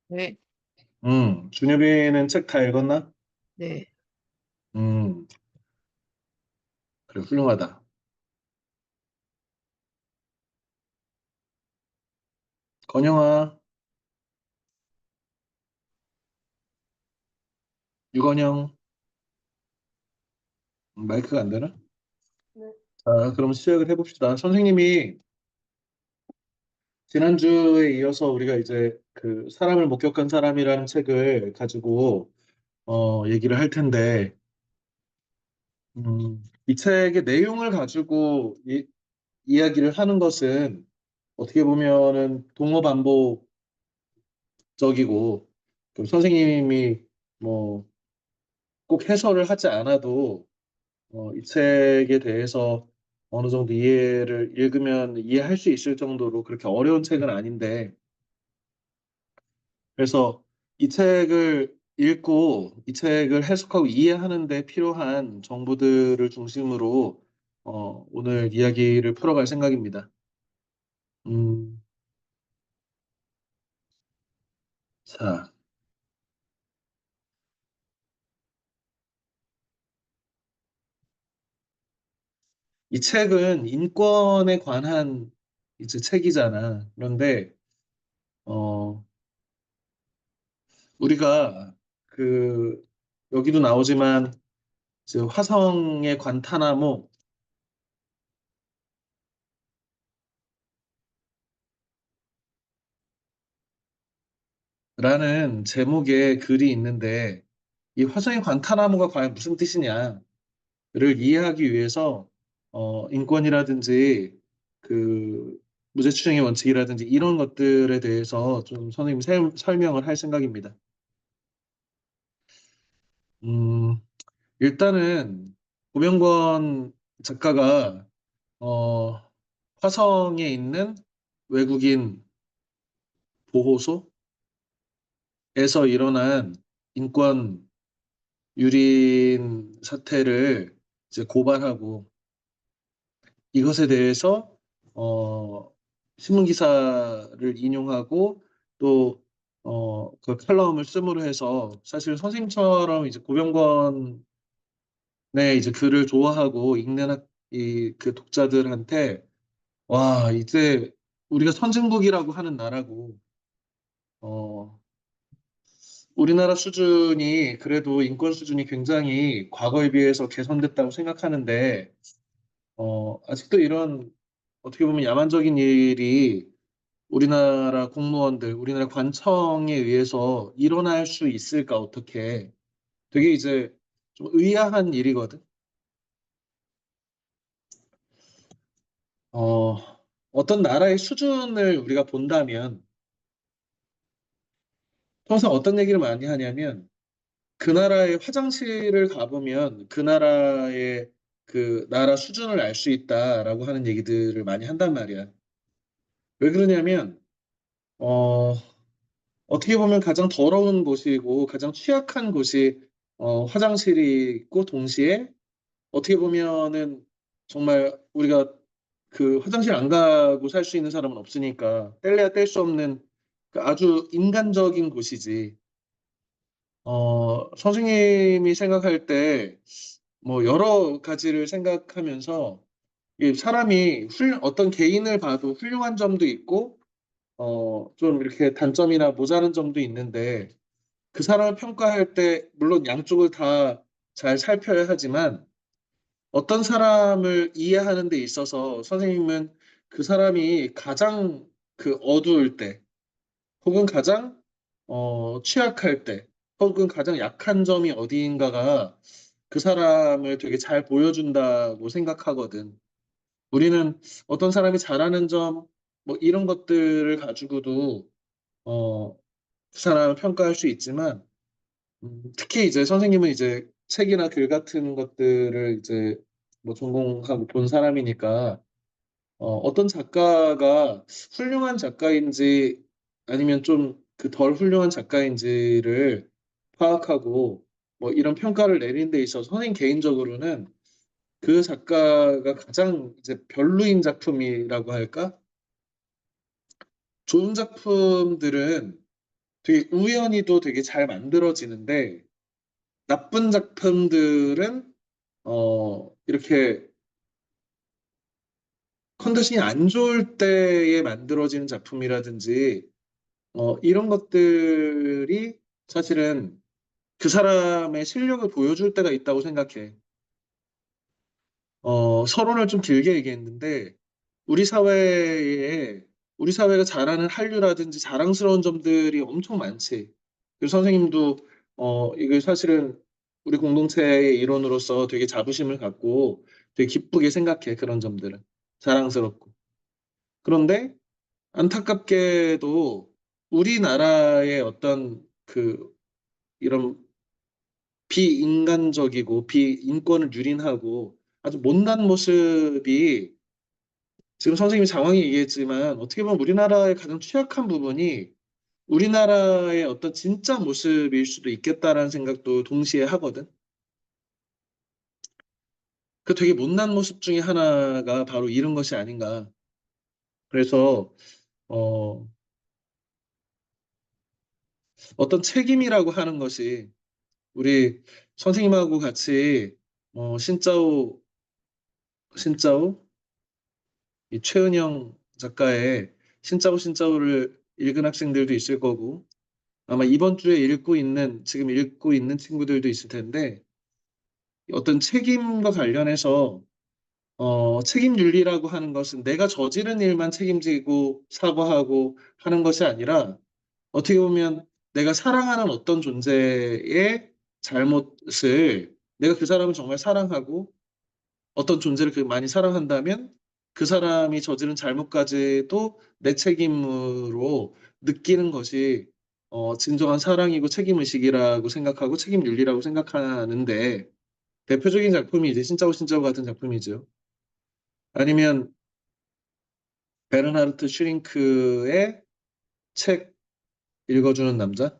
네, 준유비는 책 다 읽었나? 네. 음, 그래, 훌륭하다. 건영아, 유건영, 마이크가 안 되나? 네. 자, 그럼 시작을 해봅시다. 선생님이 지난주에 이어서 우리가 이제 그 사람을 목격한 사람이라는 책을 가지고 얘기를 할 텐데, 이 책의 내용을 가지고 이야기를 하는 것은 어떻게 보면은 동어반복적이고, 좀 선생님이 뭐 꼭 해설을 하지 않아도 이 책에 대해서 어느 정도 이해를 읽으면 이해할 수 있을 정도로 그렇게 어려운 책은 아닌데, 그래서 이 책을 읽고 이 책을 해석하고 이해하는 데 필요한 정보들을 중심으로 오늘 이야기를 풀어갈 생각입니다. 음, 자, 이 책은 인권에 관한 이제 책이잖아. 그런데 어, 우리가 그 여기도 나오지만 이제 화성의 관타나모라는 제목의 글이 있는데 이 화성의 관타나모가 과연 무슨 뜻이냐를 이해하기 위해서 인권이라든지 그 무죄추정의 원칙이라든지 이런 것들에 대해서 좀 선생님 설명을 할 생각입니다. 음, 일단은 고명권 작가가 어, 화성에 있는 외국인 보호소에서 일어난 인권 유린 사태를 이제 고발하고 이것에 대해서 어, 신문 기사를 인용하고 또 그 칼럼을 씀으로 해서 사실 선생님처럼 이제 고병건의 이제 글을 좋아하고 읽는 그 독자들한테 와 이제 우리가 선진국이라고 하는 나라고 어, 우리나라 수준이 그래도 인권 수준이 굉장히 과거에 비해서 개선됐다고 생각하는데 아직도 이런 어떻게 보면 야만적인 일이 우리나라 공무원들, 우리나라 관청에 의해서 일어날 수 있을까 어떻게 되게 이제 좀 의아한 일이거든. 어, 어떤 나라의 수준을 우리가 본다면 항상 어떤 얘기를 많이 하냐면 그 나라의 화장실을 가보면 그 나라의 그 나라 수준을 알 수 있다라고 하는 얘기들을 많이 한단 말이야. 왜 그러냐면 어, 어떻게 보면 가장 더러운 곳이고 가장 취약한 곳이 화장실이 있고 동시에 어떻게 보면은 정말 우리가 그 화장실 안 가고 살 수 있는 사람은 없으니까 뗄래야 뗄 수 없는 그 아주 인간적인 곳이지. 선생님이 생각할 때 뭐 여러 가지를 생각하면서 이 사람이 어떤 개인을 봐도 훌륭한 점도 있고 좀 이렇게 단점이나 모자란 점도 있는데 그 사람을 평가할 때 물론 양쪽을 다 잘 살펴야 하지만 어떤 사람을 이해하는 데 있어서 선생님은 그 사람이 가장 그 어두울 때 혹은 가장 취약할 때 혹은 가장 약한 점이 어디인가가 그 사람을 되게 잘 보여준다고 생각하거든. 우리는 어떤 사람이 잘하는 점, 뭐 이런 것들을 가지고도 어, 그 사람을 평가할 수 있지만 특히 이제 선생님은 이제 책이나 글 같은 것들을 이제 뭐 전공하고 본 사람이니까 어떤 작가가 훌륭한 작가인지 아니면 좀 그 덜 훌륭한 작가인지를 파악하고 뭐 이런 평가를 내리는 데 있어서 선생님 개인적으로는 그 작가가 가장 이제 별로인 작품이라고 할까? 좋은 작품들은 되게 우연히도 되게 잘 만들어지는데 나쁜 작품들은 이렇게 컨디션이 안 좋을 때에 만들어지는 작품이라든지 이런 것들이 사실은 그 사람의 실력을 보여줄 때가 있다고 생각해. 서론을 좀 길게 얘기했는데 우리 사회에 우리 사회가 잘하는 한류라든지 자랑스러운 점들이 엄청 많지. 그래서 선생님도 이게 사실은 우리 공동체의 일원으로서 되게 자부심을 갖고 되게 기쁘게 생각해 그런 점들은 자랑스럽고. 그런데 안타깝게도 우리나라의 어떤 그 이런 비인간적이고 비인권을 유린하고 아주 못난 모습이 지금 선생님이 장황히 얘기했지만 어떻게 보면 우리나라의 가장 취약한 부분이 우리나라의 어떤 진짜 모습일 수도 있겠다라는 생각도 동시에 하거든. 그 되게 못난 모습 중에 하나가 바로 이런 것이 아닌가. 그래서 어, 어떤 책임이라고 하는 것이 우리 선생님하고 같이 신짜오 이 최은영 작가의 신짜오 신짜오를 읽은 학생들도 있을 거고 아마 이번 주에 지금 읽고 있는 친구들도 있을 텐데 어떤 책임과 관련해서 책임 윤리라고 하는 것은 내가 저지른 일만 책임지고 사과하고 하는 것이 아니라 어떻게 보면 내가 사랑하는 어떤 존재의 잘못을 내가 그 사람을 정말 사랑하고 어떤 존재를 많이 사랑한다면 그 사람이 저지른 잘못까지도 내 책임으로 느끼는 것이 진정한 사랑이고 책임의식이라고 생각하고 책임윤리라고 생각하는데 대표적인 작품이 이제 신짜오 신짜오 같은 작품이죠. 아니면 베르나르트 슈링크의 책 읽어주는 남자,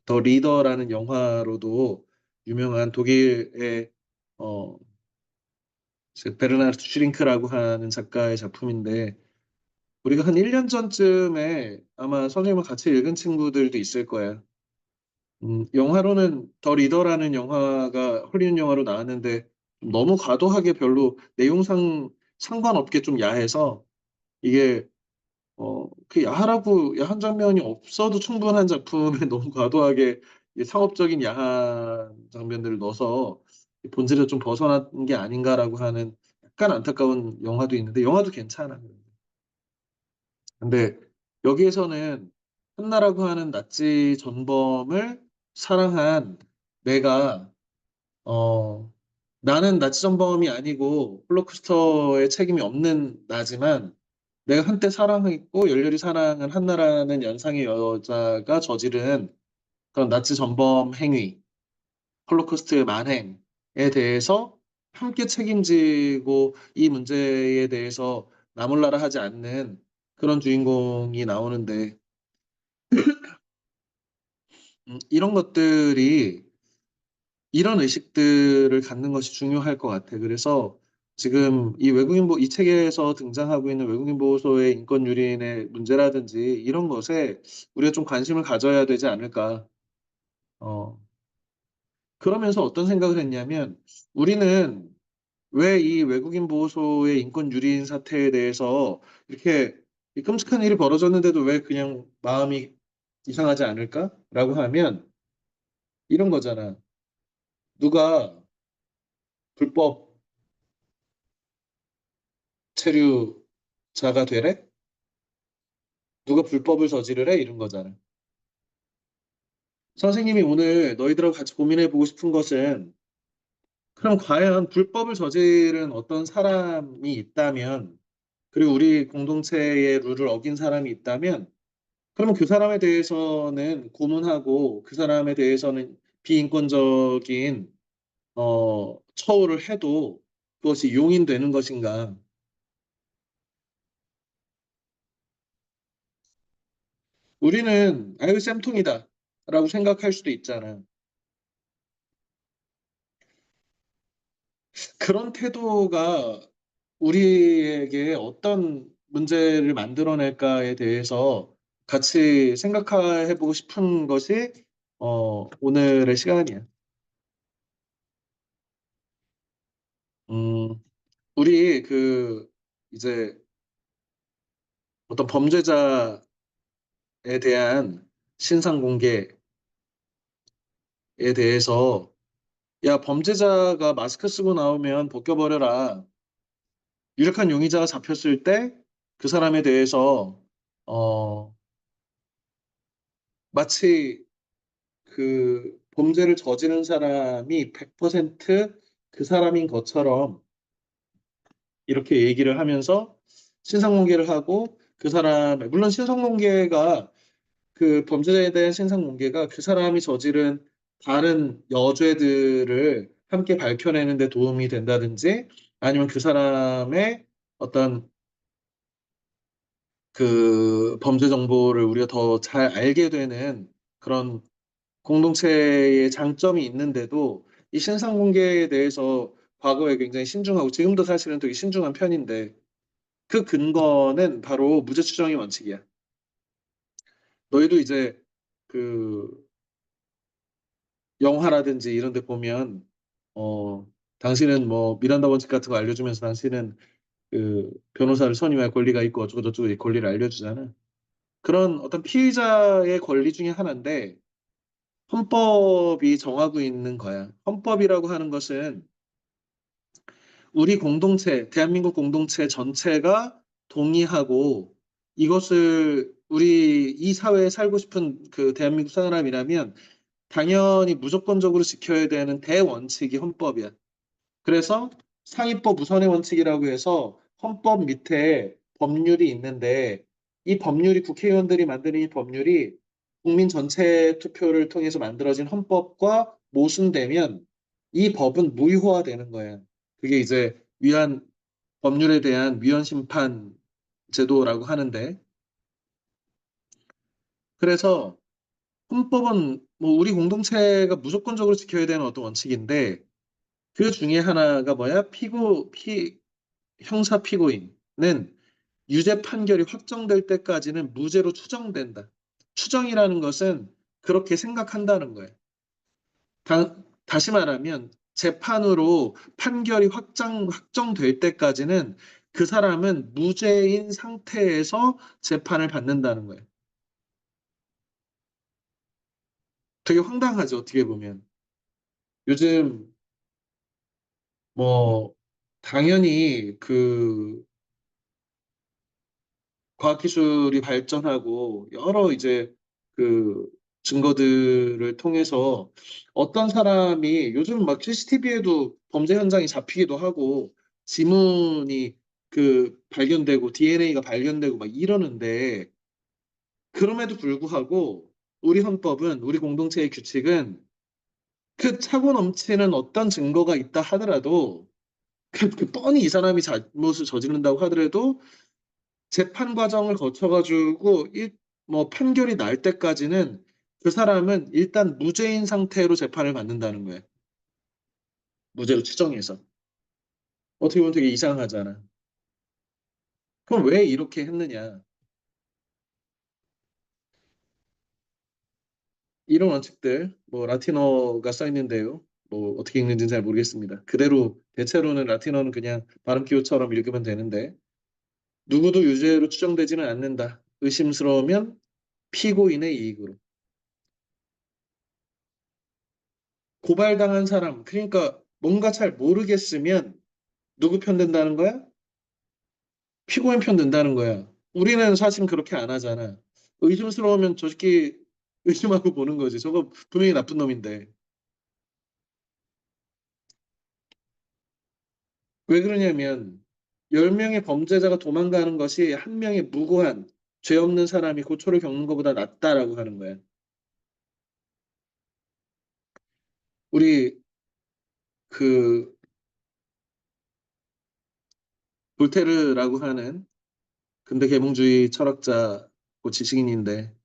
더 리더라는 영화로도 유명한 독일의 어, 베르나르트 슈링크라고 하는 작가의 작품인데 우리가 한 1년 전쯤에 아마 선생님과 같이 읽은 친구들도 있을 거야. 영화로는 더 리더라는 영화가 헐리우드 영화로 나왔는데 너무 과도하게 별로 내용상 상관없게 좀 야해서 이게 그 야한 장면이 없어도 충분한 작품에 너무 과도하게 이 상업적인 야한 장면들을 넣어서 본질을 좀 벗어난 게 아닌가라고 하는 약간 안타까운 영화도 있는데 영화도 괜찮아. 근데 여기에서는 한나라고 하는 나치 전범을 사랑한 내가 어 나는 나치 전범이 아니고 홀로코스터에 책임이 없는 나지만 내가 한때 사랑했고 열렬히 사랑한 한나라는 연상의 여자가 저지른 그런 나치 전범 행위, 홀로코스트의 만행에 대해서 함께 책임지고 이 문제에 대해서 나몰라라 하지 않는 그런 주인공이 나오는데 이런 것들이 이런 의식들을 갖는 것이 중요할 것 같아. 그래서 지금 이 책에서 등장하고 있는 외국인 보호소의 인권 유린의 문제라든지 이런 것에 우리가 좀 관심을 가져야 되지 않을까. 어, 그러면서 어떤 생각을 했냐면 우리는 왜 이 외국인 보호소의 인권 유린 사태에 대해서 이렇게 이 끔찍한 일이 벌어졌는데도 왜 그냥 마음이 이상하지 않을까라고 하면 이런 거잖아. 누가 불법 체류자가 되래? 누가 불법을 저지르래? 이런 거잖아. 선생님이 오늘 너희들하고 같이 고민해보고 싶은 것은 그럼 과연 불법을 저지른 어떤 사람이 있다면 그리고 우리 공동체의 룰을 어긴 사람이 있다면 그러면 그 사람에 대해서는 고문하고 그 사람에 대해서는 비인권적인 처우를 해도 그것이 용인되는 것인가? 우리는 아유 쌤통이다 라고 생각할 수도 있잖아. 그런 태도가 우리에게 어떤 문제를 만들어낼까에 대해서 같이 생각해보고 싶은 것이 오늘의 시간이야. 음, 우리 이제 어떤 범죄자에 대한 신상 공개에 대해서 야, 범죄자가 마스크 쓰고 나오면 벗겨버려라. 유력한 용의자가 잡혔을 때 그 사람에 대해서 어, 마치 그 범죄를 저지른 사람이 100%그 사람인 것처럼 이렇게 얘기를 하면서 신상공개를 하고 그 사람의 물론 신상공개가 그 범죄자에 대한 신상공개가 그 사람이 저지른 다른 여죄들을 함께 밝혀내는 데 도움이 된다든지 아니면 그 사람의 어떤 그 범죄 정보를 우리가 더 잘 알게 되는 그런 공동체의 장점이 있는데도 이 신상 공개에 대해서 과거에 굉장히 신중하고 지금도 사실은 되게 신중한 편인데 그 근거는 바로 무죄 추정의 원칙이야. 너희도 이제 그 영화라든지 이런 데 보면 어 당신은 뭐 미란다 원칙 같은 거 알려주면서 당신은 그 변호사를 선임할 권리가 있고 어쩌고 저쩌고 이 권리를 알려주잖아. 그런 어떤 피의자의 권리 중에 하나인데 헌법이 정하고 있는 거야. 헌법이라고 하는 것은 우리 공동체, 대한민국 공동체 전체가 동의하고 이것을 우리 이 사회에 살고 싶은 그 대한민국 사람이라면 당연히 무조건적으로 지켜야 되는 대원칙이 헌법이야. 그래서 상위법 우선의 원칙이라고 해서 헌법 밑에 법률이 있는데 이 법률이 국회의원들이 만드는 이 법률이 국민 전체 투표를 통해서 만들어진 헌법과 모순되면 이 법은 무효화되는 거야. 그게 이제 위헌 법률에 대한 위헌 심판 제도라고 하는데 그래서 헌법은 뭐 우리 공동체가 무조건적으로 지켜야 되는 어떤 원칙인데 그 중에 하나가 뭐야? 형사 피고인은 유죄 판결이 확정될 때까지는 무죄로 추정된다. 추정이라는 것은 그렇게 생각한다는 거예요. 다시 말하면 재판으로 판결이 확정될 때까지는 그 사람은 무죄인 상태에서 재판을 받는다는 거예요. 되게 황당하죠, 어떻게 보면. 요즘 뭐 당연히 그 과학기술이 발전하고 여러 이제 그 증거들을 통해서 어떤 사람이 요즘 막 CCTV에도 범죄 현장이 잡히기도 하고 지문이 그 발견되고 DNA가 발견되고 막 이러는데 그럼에도 불구하고 우리 헌법은 우리 공동체의 규칙은 그 차고 넘치는 어떤 증거가 있다 하더라도 그 뻔히 이 사람이 잘못을 저지른다고 하더라도 재판 과정을 거쳐가지고 뭐 판결이 날 때까지는 그 사람은 일단 무죄인 상태로 재판을 받는다는 거예요. 무죄로 추정해서. 어떻게 보면 되게 이상하잖아. 그럼 왜 이렇게 했느냐? 이런 원칙들, 뭐 라틴어가 써 있는데요. 뭐 어떻게 읽는지는 잘 모르겠습니다. 그대로 대체로는 라틴어는 그냥 발음 기호처럼 읽으면 되는데 누구도 유죄로 추정되지는 않는다. 의심스러우면 피고인의 이익으로. 고발당한 사람, 그러니까 뭔가 잘 모르겠으면 누구 편 든다는 거야? 피고인 편 든다는 거야. 우리는 사실 그렇게 안 하잖아. 의심스러우면 저 새끼 의심하고 보는 거지. 저거 분명히 나쁜 놈인데. 왜 그러냐면 10명의 범죄자가 도망가는 것이 한 명의 무고한 죄 없는 사람이 고초를 겪는 것보다 낫다라고 하는 거야. 우리 그 볼테르라고 하는 근대 계몽주의 철학자고 지식인인데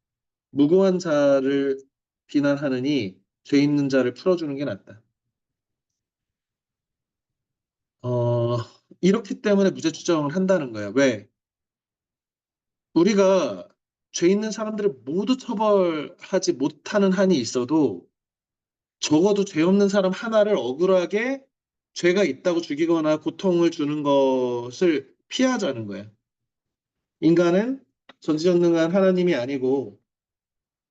무고한 자를 비난하느니 죄 있는 자를 풀어주는 게 낫다. 어, 이렇기 때문에 무죄 추정을 한다는 거야. 왜? 우리가 죄 있는 사람들을 모두 처벌하지 못하는 한이 있어도 적어도 죄 없는 사람 하나를 억울하게 죄가 있다고 죽이거나 고통을 주는 것을 피하자는 거야. 인간은 전지전능한 하나님이 아니고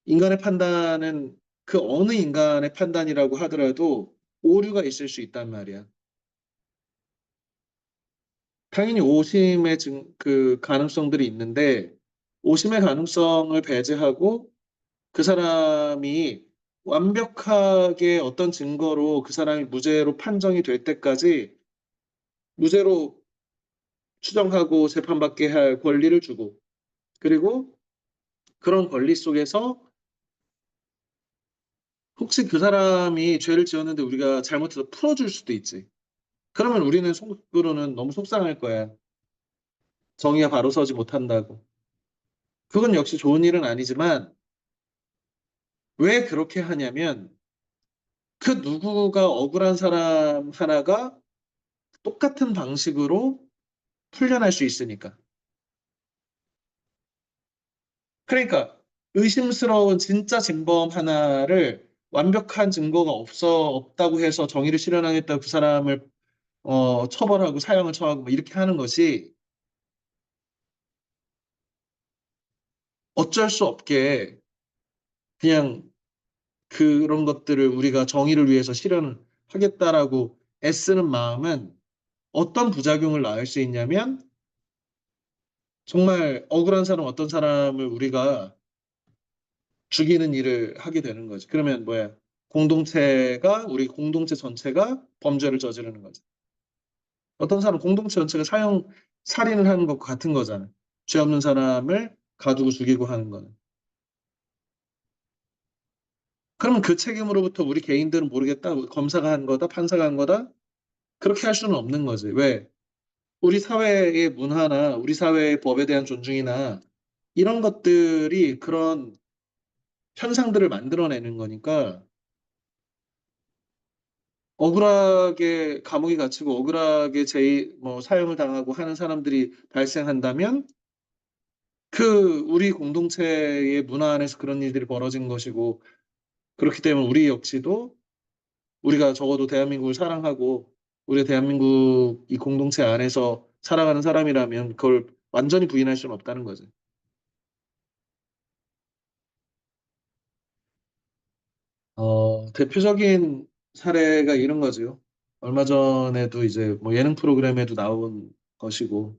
인간의 판단은 그 어느 인간의 판단이라고 하더라도 오류가 있을 수 있단 말이야. 당연히 오심의 그 가능성들이 있는데 오심의 가능성을 배제하고 그 사람이 완벽하게 어떤 증거로 그 사람이 무죄로 판정이 될 때까지 무죄로 추정하고 재판받게 할 권리를 주고 그리고 그런 권리 속에서 혹시 그 사람이 죄를 지었는데 우리가 잘못해서 풀어줄 수도 있지. 그러면 우리는 속으로는 너무 속상할 거야. 정의가 바로 서지 못한다고. 그건 역시 좋은 일은 아니지만 왜 그렇게 하냐면 그 누구가 억울한 사람 하나가 똑같은 방식으로 풀려날 수 있으니까. 그러니까 의심스러운 진짜 진범 하나를 완벽한 증거가 없다고 해서 정의를 실현하겠다고 그 사람을 처벌하고 사형을 처하고 뭐 이렇게 하는 것이 어쩔 수 없게 그냥 그런 것들을 우리가 정의를 위해서 실현하겠다라고 애쓰는 마음은 어떤 부작용을 낳을 수 있냐면 정말 억울한 사람 어떤 사람을 우리가 죽이는 일을 하게 되는 거지. 그러면 뭐야? 우리 공동체 전체가 범죄를 저지르는 거지. 어떤 사람 공동체 전체가 살인을 하는 것과 같은 거잖아. 죄 없는 사람을 가두고 죽이고 하는 거는. 그러면 그 책임으로부터 우리 개인들은 모르겠다. 검사가 한 거다, 판사가 한 거다. 그렇게 할 수는 없는 거지. 왜? 우리 사회의 문화나 우리 사회의 법에 대한 존중이나 이런 것들이 그런 현상들을 만들어내는 거니까 억울하게 감옥에 갇히고 억울하게 사형을 당하고 하는 사람들이 발생한다면 우리 공동체의 문화 안에서 그런 일들이 벌어진 것이고 그렇기 때문에 우리 역시도 우리가 적어도 대한민국을 사랑하고 우리 대한민국 이 공동체 안에서 살아가는 사람이라면 그걸 완전히 부인할 수는 없다는 거지. 대표적인 사례가 이런 거죠. 얼마 전에도 이제 뭐 예능 프로그램에도 나온 것이고,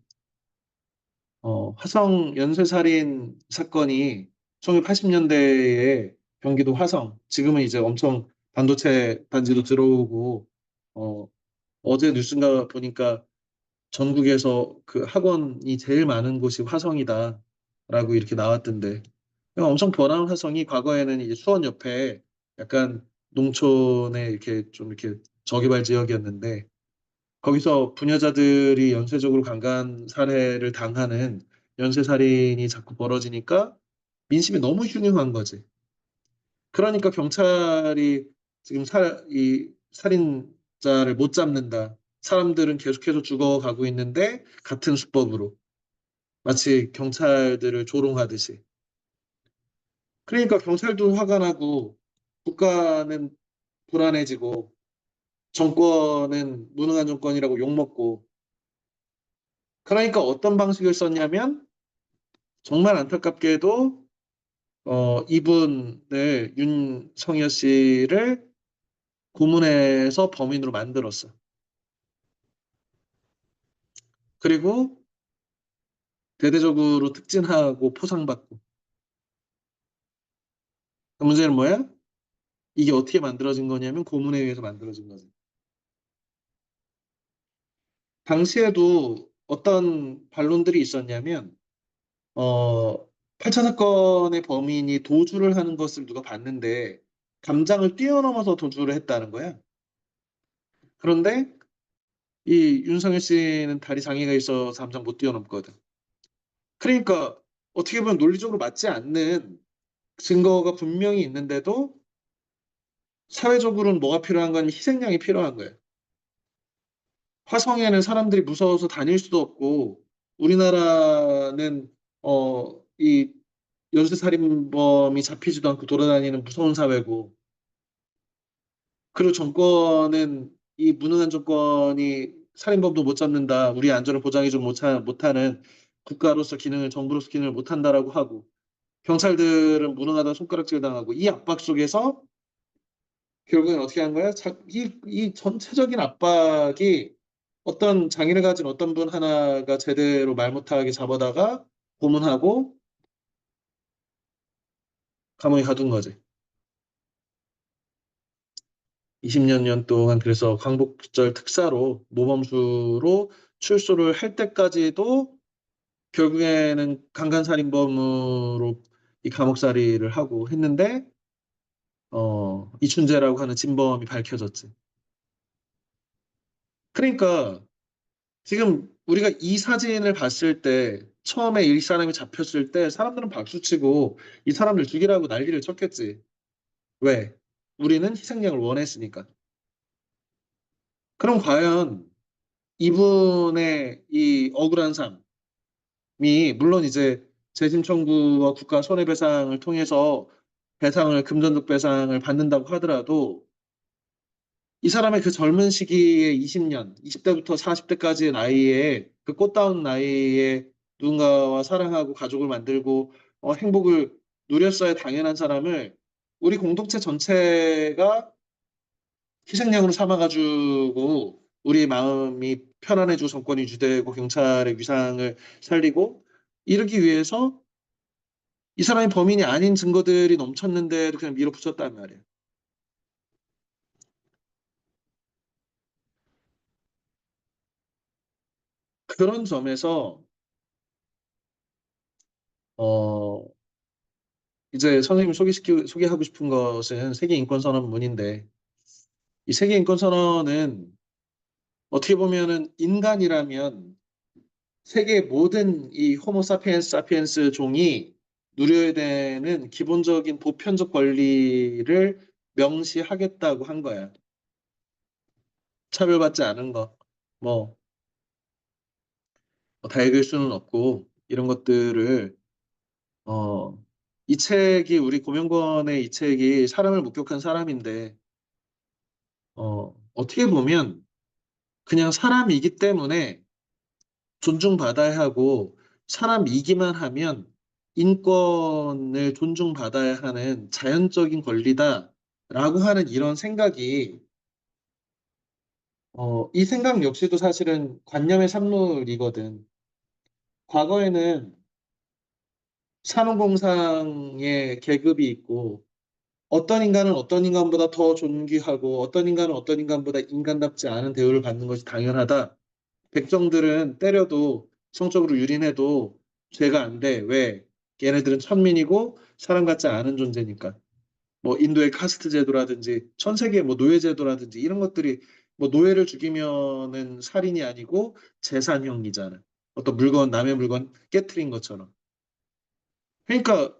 화성 연쇄살인 사건이 1980년대에 경기도 화성, 지금은 이제 엄청 반도체 단지도 들어오고, 어, 어제 뉴스인가 보니까 전국에서 그 학원이 제일 많은 곳이 화성이다라고 이렇게 나왔던데, 엄청 번화한 화성이 과거에는 이제 수원 옆에 약간 농촌에 이렇게 좀 이렇게 저개발 지역이었는데, 거기서 부녀자들이 연쇄적으로 강간 살해를 당하는 연쇄살인이 자꾸 벌어지니까 민심이 너무 흉흉한 거지. 그러니까 경찰이 지금 이 살인자를 못 잡는다. 사람들은 계속해서 죽어가고 있는데 같은 수법으로 마치 경찰들을 조롱하듯이. 그러니까 경찰도 화가 나고 국가는 불안해지고 정권은 무능한 정권이라고 욕먹고 그러니까 어떤 방식을 썼냐면 정말 안타깝게도 이분을 윤석열 씨를 고문해서 범인으로 만들었어. 그리고 대대적으로 특진하고 포상받고. 그 문제는 뭐야? 이게 어떻게 만들어진 거냐면 고문에 의해서 만들어진 거지. 당시에도 어떤 반론들이 있었냐면 어, 8차 사건의 범인이 도주를 하는 것을 누가 봤는데 감장을 뛰어넘어서 도주를 했다는 거야. 그런데 이 윤석열 씨는 다리 장애가 있어서 감장 못 뛰어넘거든. 그러니까 어떻게 보면 논리적으로 맞지 않는 증거가 분명히 있는데도 사회적으로는 뭐가 필요한 거냐면 희생양이 필요한 거예요. 화성에는 사람들이 무서워서 다닐 수도 없고 우리나라는 이 연쇄살인범이 잡히지도 않고 돌아다니는 무서운 사회고, 그리고 정권은 이 무능한 정권이 살인범도 못 잡는다, 우리 안전을 보장해주지 못하는 국가로서 기능을, 정부로서 기능을 못한다라고 하고, 경찰들은 무능하다 손가락질 당하고, 이 압박 속에서 결국엔 어떻게 한 거야? 이 전체적인 압박이 어떤 장애를 가진 어떤 분 하나가 제대로 말 못하게 잡아다가 고문하고 감옥에 가둔 거지. 20년 동안 그래서 광복절 특사로 모범수로 출소를 할 때까지도 결국에는 강간살인범으로 이 감옥살이를 하고 했는데 이춘재라고 하는 진범이 밝혀졌지. 그러니까 지금 우리가 이 사진을 봤을 때 처음에 이 사람이 잡혔을 때 사람들은 박수치고 이 사람들 죽이라고 난리를 쳤겠지. 왜? 우리는 희생양을 원했으니까. 그럼 과연 이분의 이 억울한 삶이 물론 이제 재심 청구와 국가 손해배상을 통해서 배상을 금전적 배상을 받는다고 하더라도 이 사람의 그 젊은 시기에 20년, 20대부터 40대까지의 나이에 그 꽃다운 나이에 누군가와 사랑하고 가족을 만들고 행복을 누렸어야 당연한 사람을 우리 공동체 전체가 희생양으로 삼아가지고 우리 마음이 편안해지고 정권이 유지되고 경찰의 위상을 살리고 이러기 위해서 이 사람이 범인이 아닌 증거들이 넘쳤는데도 그냥 밀어붙였단 말이에요. 그런 점에서 어 이제 선생님이 소개하고 싶은 것은 세계인권선언문인데 이 세계인권선언은 어떻게 보면은 인간이라면 세계 모든 이 호모 사피엔스 사피엔스 종이 누려야 되는 기본적인 보편적 권리를 명시하겠다고 한 거야. 차별받지 않은 거. 뭐, 다 읽을 수는 없고 이런 것들을 어, 이 책이 우리 고명권의 이 책이 사람을 목격한 사람인데 어떻게 보면 그냥 사람이기 때문에 존중받아야 하고 사람이기만 하면 인권을 존중받아야 하는 자연적인 권리다라고 하는 이런 생각이 이 생각 역시도 사실은 관념의 산물이거든. 과거에는 산업공상의 계급이 있고 어떤 인간은 어떤 인간보다 더 존귀하고 어떤 인간은 어떤 인간보다 인간답지 않은 대우를 받는 것이 당연하다. 백정들은 때려도 성적으로 유린해도 죄가 안 돼. 왜? 얘네들은 천민이고 사람 같지 않은 존재니까. 뭐 인도의 카스트 제도라든지 전 세계 뭐 노예 제도라든지 이런 것들이 뭐 노예를 죽이면은 살인이 아니고 재산형이잖아. 어떤 물건 남의 물건 깨트린 것처럼. 그러니까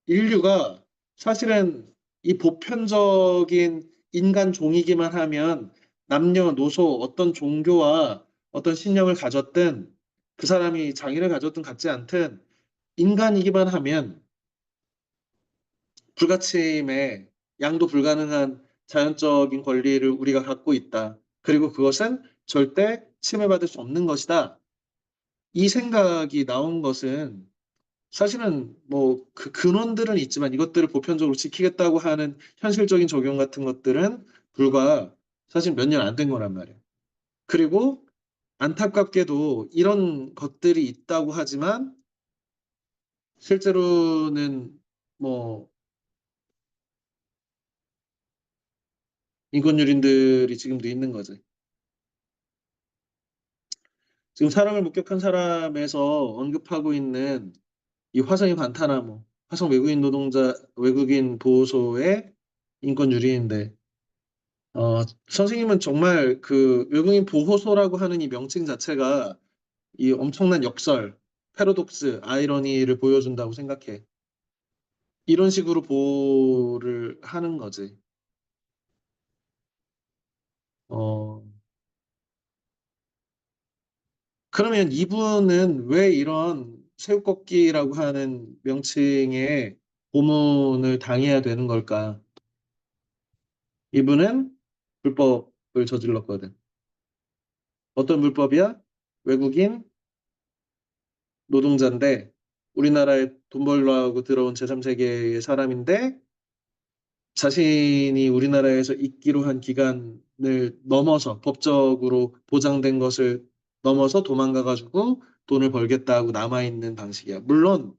인류가 사실은 이 보편적인 인간 종이기만 하면 남녀노소 어떤 종교와 어떤 신념을 가졌든 그 사람이 장애를 가졌든 갖지 않든 인간이기만 하면 불가침에 양도 불가능한 자연적인 권리를 우리가 갖고 있다. 그리고 그것은 절대 침해받을 수 없는 것이다. 이 생각이 나온 것은 사실은 뭐 그 근원들은 있지만 이것들을 보편적으로 지키겠다고 하는 현실적인 적용 같은 것들은 불과 사실 몇 년 안 된 거란 말이에요. 그리고 안타깝게도 이런 것들이 있다고 하지만 실제로는 뭐 인권유린들이 지금도 있는 거지. 지금 사랑을 목격한 사람에서 언급하고 있는 이 화성의 관타나모, 화성 외국인 보호소의 인권유린인데 선생님은 정말 그 외국인 보호소라고 하는 이 명칭 자체가 이 엄청난 역설, 패러독스, 아이러니를 보여준다고 생각해. 이런 식으로 보호를 하는 거지. 어, 그러면 이분은 왜 이런 새우꺾기라고 하는 명칭의 고문을 당해야 되는 걸까? 이분은 불법을 저질렀거든. 어떤 불법이야? 외국인 노동자인데 우리나라에 돈 벌려고 들어온 제3세계의 사람인데 자신이 우리나라에서 있기로 한 기간을 넘어서 법적으로 보장된 것을 넘어서 도망가가지고 돈을 벌겠다고 남아있는 방식이야. 물론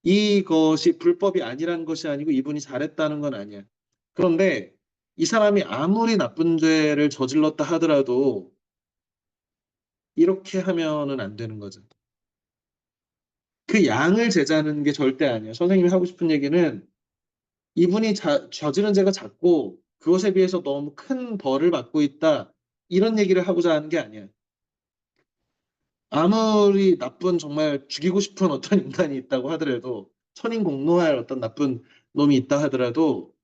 이것이 불법이 아니라는 것이 아니고 이분이 잘했다는 건 아니야. 그런데 이 사람이 아무리 나쁜 죄를 저질렀다 하더라도 이렇게 하면은 안 되는 거죠. 그 양을 재자는 게 절대 아니야. 선생님이 하고 싶은 얘기는 이분이 저지른 죄가 작고 그것에 비해서 너무 큰 벌을 받고 있다. 이런 얘기를 하고자 하는 게 아니야. 아무리 나쁜 정말 죽이고 싶은 어떤 인간이 있다고 하더라도 천인공노할 어떤 나쁜 놈이 있다 하더라도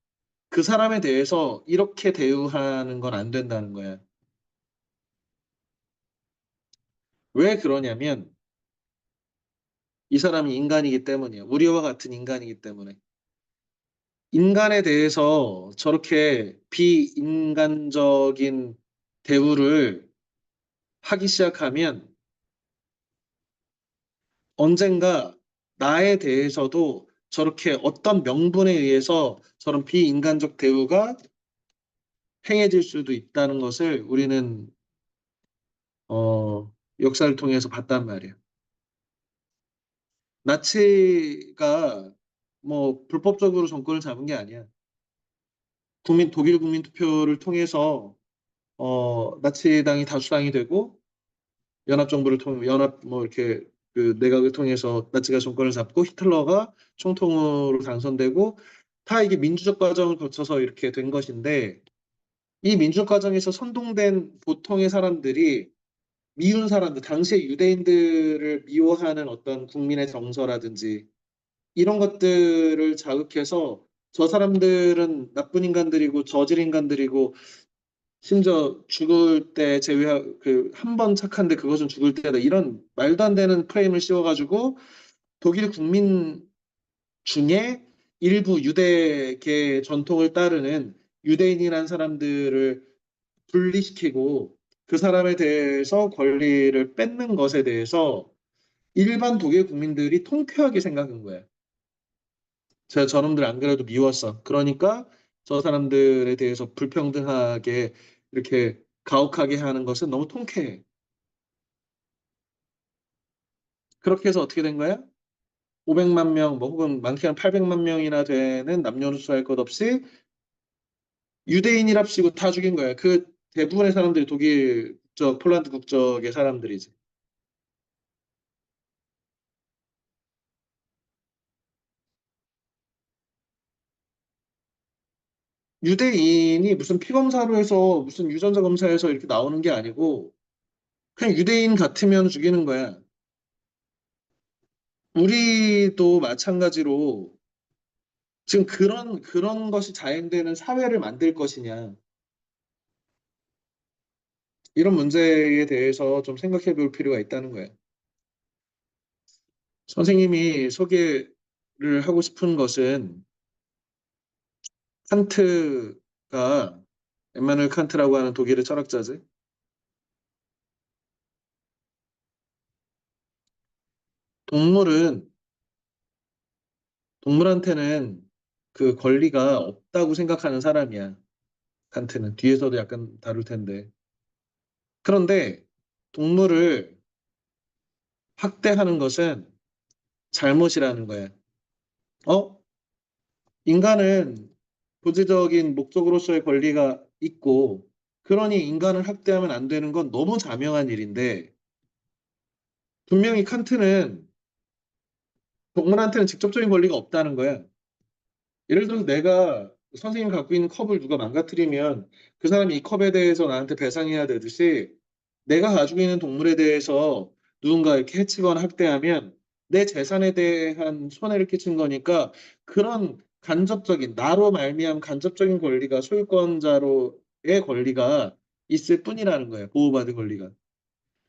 그 사람에 대해서 이렇게 대우하는 건 안 된다는 거야. 왜 그러냐면 이 사람이 인간이기 때문이야. 우리와 같은 인간이기 때문에. 인간에 대해서 저렇게 비인간적인 대우를 하기 시작하면 언젠가 나에 대해서도 저렇게 어떤 명분에 의해서 저런 비인간적 대우가 행해질 수도 있다는 것을 우리는 역사를 통해서 봤단 말이에요. 나치가 뭐 불법적으로 정권을 잡은 게 아니야. 독일 국민 투표를 통해서 나치당이 다수당이 되고 연합정부를 통해 연합 뭐 이렇게 그 내각을 통해서 나치가 정권을 잡고 히틀러가 총통으로 당선되고 다 이게 민주적 과정을 거쳐서 이렇게 된 것인데 이 민주적 과정에서 선동된 보통의 사람들이 미운 사람들, 당시의 유대인들을 미워하는 어떤 국민의 정서라든지 이런 것들을 자극해서 저 사람들은 나쁜 인간들이고 저질 인간들이고 심지어 죽을 때 제외하 그한 번 착한데 그것은 죽을 때다 이런 말도 안 되는 프레임을 씌워가지고 독일 국민 중에 일부 유대계 전통을 따르는 유대인이라는 사람들을 분리시키고 그 사람에 대해서 권리를 뺏는 것에 대해서 일반 독일 국민들이 통쾌하게 생각한 거예요. 제가 저놈들 안 그래도 미웠어. 그러니까 저 사람들에 대해서 불평등하게 이렇게 가혹하게 하는 것은 너무 통쾌해. 그렇게 해서 어떻게 된 거야? 500만 명, 뭐 혹은 많게는 800만 명이나 되는 남녀노소 할 것 없이 유대인이랍시고 다 죽인 거야. 그 대부분의 사람들이 독일 국적, 폴란드 국적의 사람들이지. 유대인이 무슨 피검사로 해서 무슨 유전자 검사에서 이렇게 나오는 게 아니고 그냥 유대인 같으면 죽이는 거야. 우리도 마찬가지로 지금 그런 것이 자행되는 사회를 만들 것이냐. 이런 문제에 대해서 좀 생각해 볼 필요가 있다는 거예요. 선생님이 소개를 하고 싶은 것은 칸트가 엠마누엘 칸트라고 하는 독일의 철학자지. 동물은 동물한테는 그 권리가 없다고 생각하는 사람이야. 칸트는 뒤에서도 약간 다룰 텐데. 그런데 동물을 학대하는 것은 잘못이라는 거야. 어? 인간은 부지적인 목적으로서의 권리가 있고, 그러니 인간을 학대하면 안 되는 건 너무 자명한 일인데, 분명히 칸트는 동물한테는 직접적인 권리가 없다는 거야. 예를 들어서 내가 선생님이 갖고 있는 컵을 누가 망가뜨리면 그 사람이 이 컵에 대해서 나한테 배상해야 되듯이 내가 가지고 있는 동물에 대해서 누군가 이렇게 해치거나 학대하면 내 재산에 대한 손해를 끼친 거니까 그런 간접적인 나로 말미암은 간접적인 권리가 소유권자로의 권리가 있을 뿐이라는 거예요. 보호받을 권리가.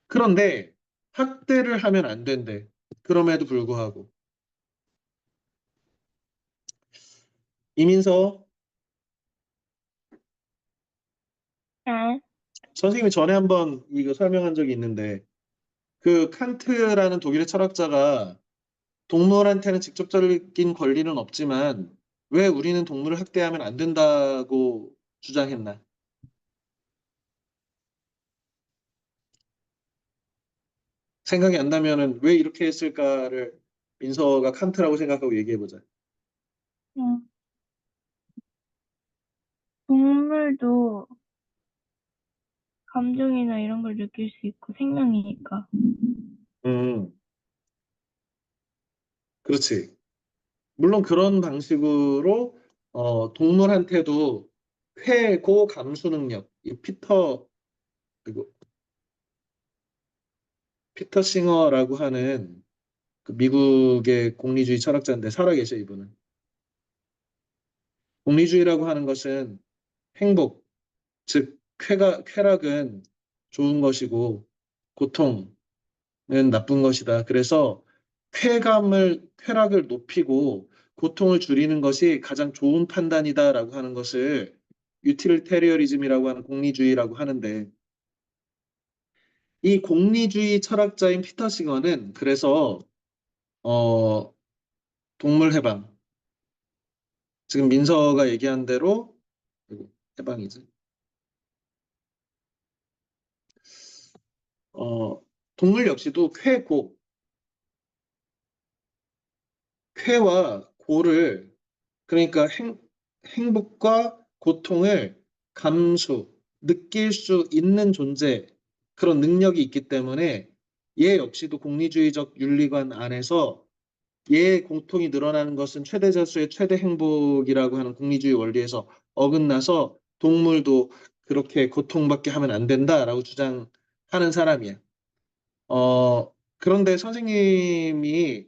그런데 학대를 하면 안 된대. 그럼에도 불구하고. 이민서, 응, 선생님이 전에 한번 이거 설명한 적이 있는데, 그 칸트라는 독일의 철학자가 동물한테는 직접적인 권리는 없지만, 왜 우리는 동물을 학대하면 안 된다고 주장했나? 생각이 안 나면은 왜 이렇게 했을까를 민서가 칸트라고 생각하고 얘기해보자. 응. 동물도 감정이나 이런 걸 느낄 수 있고 생명이니까. 음, 그렇지. 물론 그런 방식으로 동물한테도 쾌고 감수 능력, 이 그리고 피터 싱어라고 하는 그 미국의 공리주의 철학자인데 살아계셔 이분은. 공리주의라고 하는 것은 행복, 즉 쾌락은 좋은 것이고 고통은 나쁜 것이다. 그래서 쾌락을 높이고 고통을 줄이는 것이 가장 좋은 판단이다라고 하는 것을 유틸리테리어리즘이라고 하는 공리주의라고 하는데 이 공리주의 철학자인 피터 싱어는 그래서 어, 동물 해방, 지금 민서가 얘기한 대로 아이고, 해방이지. 어, 동물 역시도 쾌와 고를 그러니까 행복과 고통을 느낄 수 있는 존재, 그런 능력이 있기 때문에 얘 역시도 공리주의적 윤리관 안에서 얘의 공통이 늘어나는 것은 최대자수의 최대 행복이라고 하는 공리주의 원리에서 어긋나서 동물도 그렇게 고통받게 하면 안 된다라고 주장하는 사람이야. 그런데 선생님이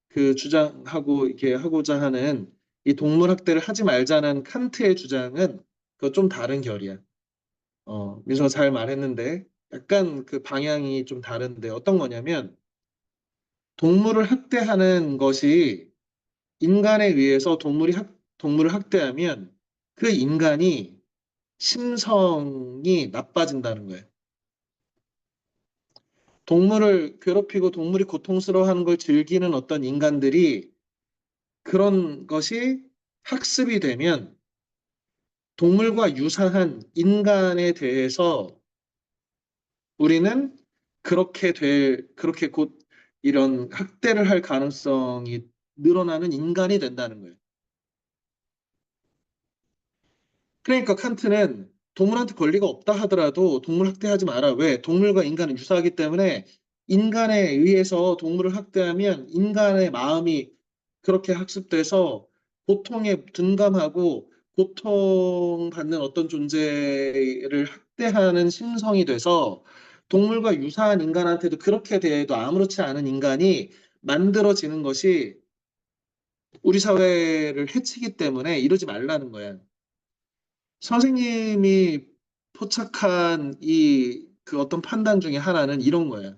그 주장하고 이렇게 하고자 하는 이 동물 학대를 하지 말자는 칸트의 주장은 그 좀 다른 결이야. 민서가 잘 말했는데 약간 그 방향이 좀 다른데 어떤 거냐면 동물을 학대하는 것이 인간에 의해서 동물을 학대하면 그 인간이 심성이 나빠진다는 거예요. 동물을 괴롭히고 동물이 고통스러워하는 걸 즐기는 어떤 인간들이 그런 것이 학습이 되면 동물과 유사한 인간에 대해서 우리는 그렇게 곧 이런 학대를 할 가능성이 늘어나는 인간이 된다는 거예요. 그러니까 칸트는 동물한테 권리가 없다 하더라도 동물 학대하지 마라. 왜? 동물과 인간은 유사하기 때문에 인간에 의해서 동물을 학대하면 인간의 마음이 그렇게 학습돼서 고통에 둔감하고 고통받는 어떤 존재를 학대하는 심성이 돼서 동물과 유사한 인간한테도 그렇게 대해도 아무렇지 않은 인간이 만들어지는 것이 우리 사회를 해치기 때문에 이러지 말라는 거야. 선생님이 포착한 그 어떤 판단 중에 하나는 이런 거예요.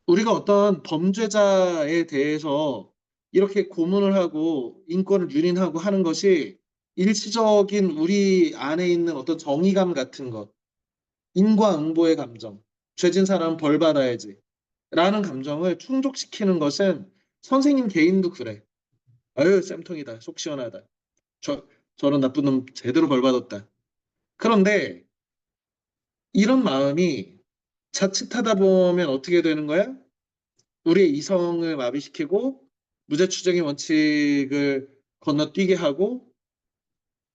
우리가 어떤 범죄자에 대해서 이렇게 고문을 하고 인권을 유린하고 하는 것이 일시적인 우리 안에 있는 어떤 정의감 같은 것, 인과응보의 감정, 죄진 사람은 벌 받아야지 라는 감정을 충족시키는 것은 선생님 개인도 그래. 아유, 쌤통이다. 속 시원하다. 저, 저런 나쁜 놈 제대로 벌 받았다. 그런데 이런 마음이 자칫하다 보면 어떻게 되는 거야? 우리의 이성을 마비시키고 무죄 추정의 원칙을 건너뛰게 하고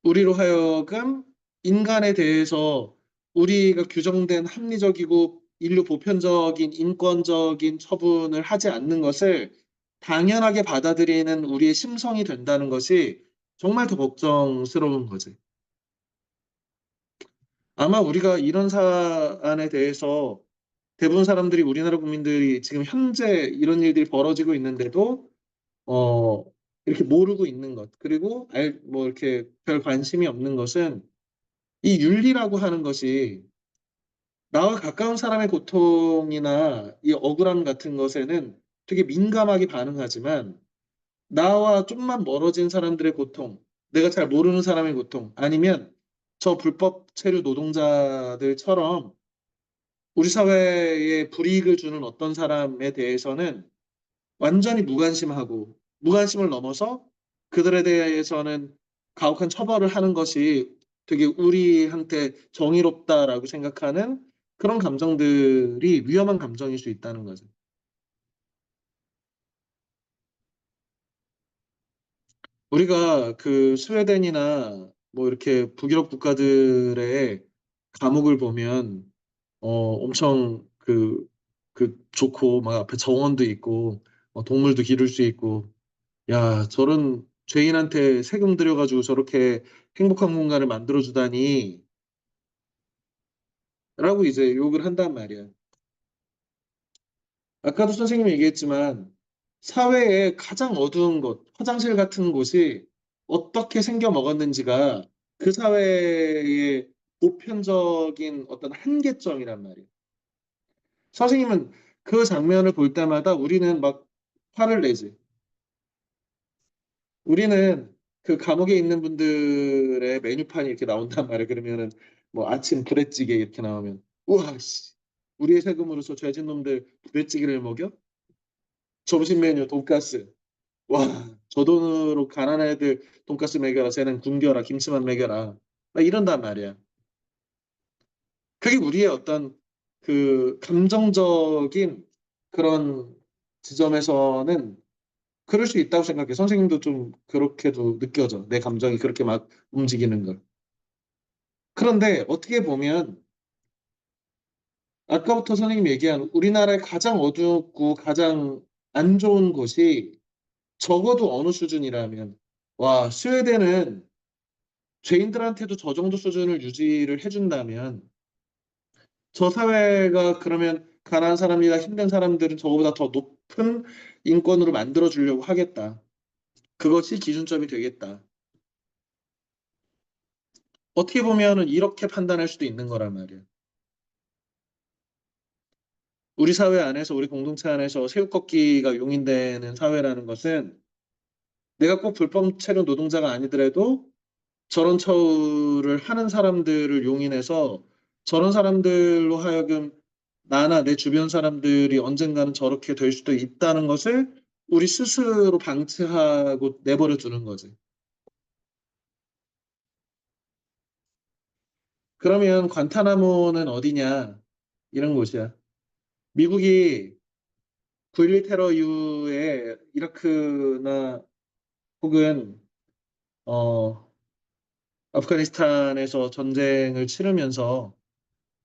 우리로 하여금 인간에 대해서 우리가 규정된 합리적이고 인류 보편적인 인권적인 처분을 하지 않는 것을 당연하게 받아들이는 우리의 심성이 된다는 것이 정말 더 걱정스러운 거지. 아마 우리가 이런 사안에 대해서 대부분 사람들이 우리나라 국민들이 지금 현재 이런 일들이 벌어지고 있는데도 어, 이렇게 모르고 있는 것 그리고 뭐 이렇게 별 관심이 없는 것은 이 윤리라고 하는 것이 나와 가까운 사람의 고통이나 이 억울함 같은 것에는 되게 민감하게 반응하지만 나와 좀만 멀어진 사람들의 고통, 내가 잘 모르는 사람의 고통, 아니면 저 불법 체류 노동자들처럼 우리 사회에 불이익을 주는 어떤 사람에 대해서는 완전히 무관심하고 무관심을 넘어서 그들에 대해서는 가혹한 처벌을 하는 것이 되게 우리한테 정의롭다라고 생각하는 그런 감정들이 위험한 감정일 수 있다는 거죠. 우리가 그 스웨덴이나 뭐 이렇게 북유럽 국가들의 감옥을 보면 엄청 그 좋고 막 앞에 정원도 있고 동물도 기를 수 있고 야 저런 죄인한테 세금 들여가지고 저렇게 행복한 공간을 만들어주다니 라고 이제 욕을 한단 말이야. 아까도 선생님이 얘기했지만 사회의 가장 어두운 곳, 화장실 같은 곳이 어떻게 생겨 먹었는지가 그 사회의 보편적인 어떤 한계점이란 말이에요. 선생님은 그 장면을 볼 때마다 우리는 막 화를 내지. 우리는 그 감옥에 있는 분들의 메뉴판이 이렇게 나온단 말이에요. 그러면은 뭐 아침 부대찌개 이렇게 나오면 우와 씨 우리의 세금으로서 죄진 놈들 부대찌개를 먹여? 점심 메뉴 돈가스. 와, 저 돈으로 가난한 애들 돈가스 먹여라. 쟤는 굶겨라. 김치만 먹여라. 막 이런단 말이야. 그게 우리의 어떤 그 감정적인 그런 지점에서는 그럴 수 있다고 생각해. 선생님도 좀 그렇게도 느껴져. 내 감정이 그렇게 막 움직이는 걸. 그런데 어떻게 보면 아까부터 선생님이 얘기한 우리나라의 가장 어둡고 가장 안 좋은 곳이 적어도 어느 수준이라면 와, 스웨덴은 죄인들한테도 저 정도 수준을 유지를 해준다면 저 사회가 그러면 가난한 사람이나 힘든 사람들은 저거보다 더 높은 인권으로 만들어 주려고 하겠다. 그것이 기준점이 되겠다. 어떻게 보면은 이렇게 판단할 수도 있는 거란 말이에요. 우리 사회 안에서 우리 공동체 안에서 새우꺾기가 용인되는 사회라는 것은 내가 꼭 불법 체류 노동자가 아니더라도 저런 처우를 하는 사람들을 용인해서 저런 사람들로 하여금 나나 내 주변 사람들이 언젠가는 저렇게 될 수도 있다는 것을 우리 스스로 방치하고 내버려 두는 거지. 그러면 관타나모는 어디냐? 이런 곳이야. 미국이 9.11 테러 이후에 이라크나 혹은 어, 아프가니스탄에서 전쟁을 치르면서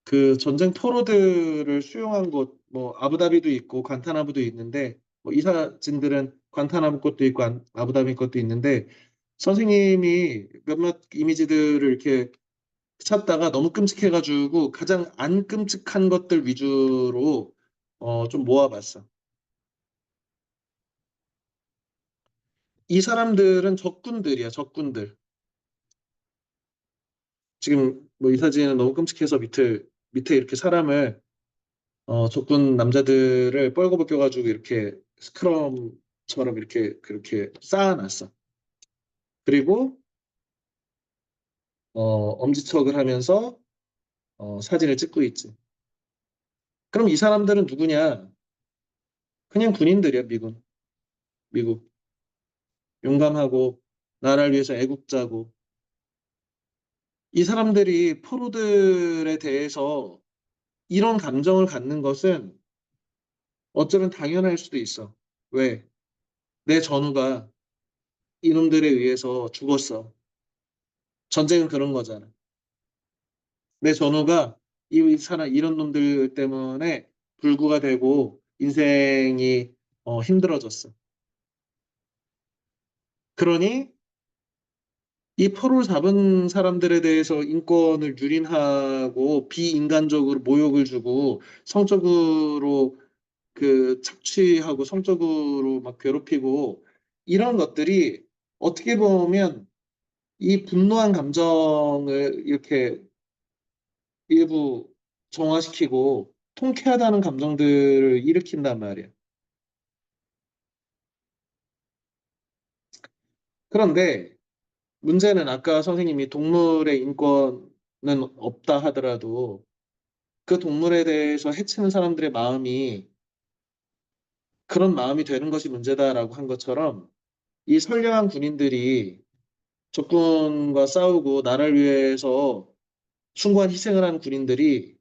그 전쟁 포로들을 수용한 곳, 뭐 아부다비도 있고 관타나무도 있는데 뭐 이 사진들은 관타나무 것도 있고 아부다비 것도 있는데 선생님이 몇몇 이미지들을 이렇게 찾다가 너무 끔찍해가지고 가장 안 끔찍한 것들 위주로 좀 모아봤어. 이 사람들은 적군들이야, 적군들. 지금 뭐 이 사진은 너무 끔찍해서 밑에 이렇게 사람을 적군 남자들을 뻘거벗겨가지고 이렇게 스크럼처럼 이렇게 그렇게 쌓아놨어. 그리고 엄지척을 하면서 사진을 찍고 있지. 그럼 이 사람들은 누구냐? 그냥 군인들이야, 미국. 용감하고 나라를 위해서 애국자고. 이 사람들이 포로들에 대해서 이런 감정을 갖는 것은 어쩌면 당연할 수도 있어. 왜? 내 전우가 이놈들에 의해서 죽었어. 전쟁은 그런 거잖아. 내 전우가 이 사람 이런 놈들 때문에 불구가 되고 인생이 힘들어졌어. 그러니 이 포로를 잡은 사람들에 대해서 인권을 유린하고 비인간적으로 모욕을 주고 성적으로 그 착취하고 성적으로 막 괴롭히고 이런 것들이 어떻게 보면 이 분노한 감정을 이렇게 일부 정화시키고 통쾌하다는 감정들을 일으킨단 말이야. 그런데 문제는 아까 선생님이 동물의 인권은 없다 하더라도 그 동물에 대해서 해치는 사람들의 마음이 그런 마음이 되는 것이 문제다라고 한 것처럼 이 선량한 군인들이 적군과 싸우고 나라를 위해서 숭고한 희생을 하는 군인들이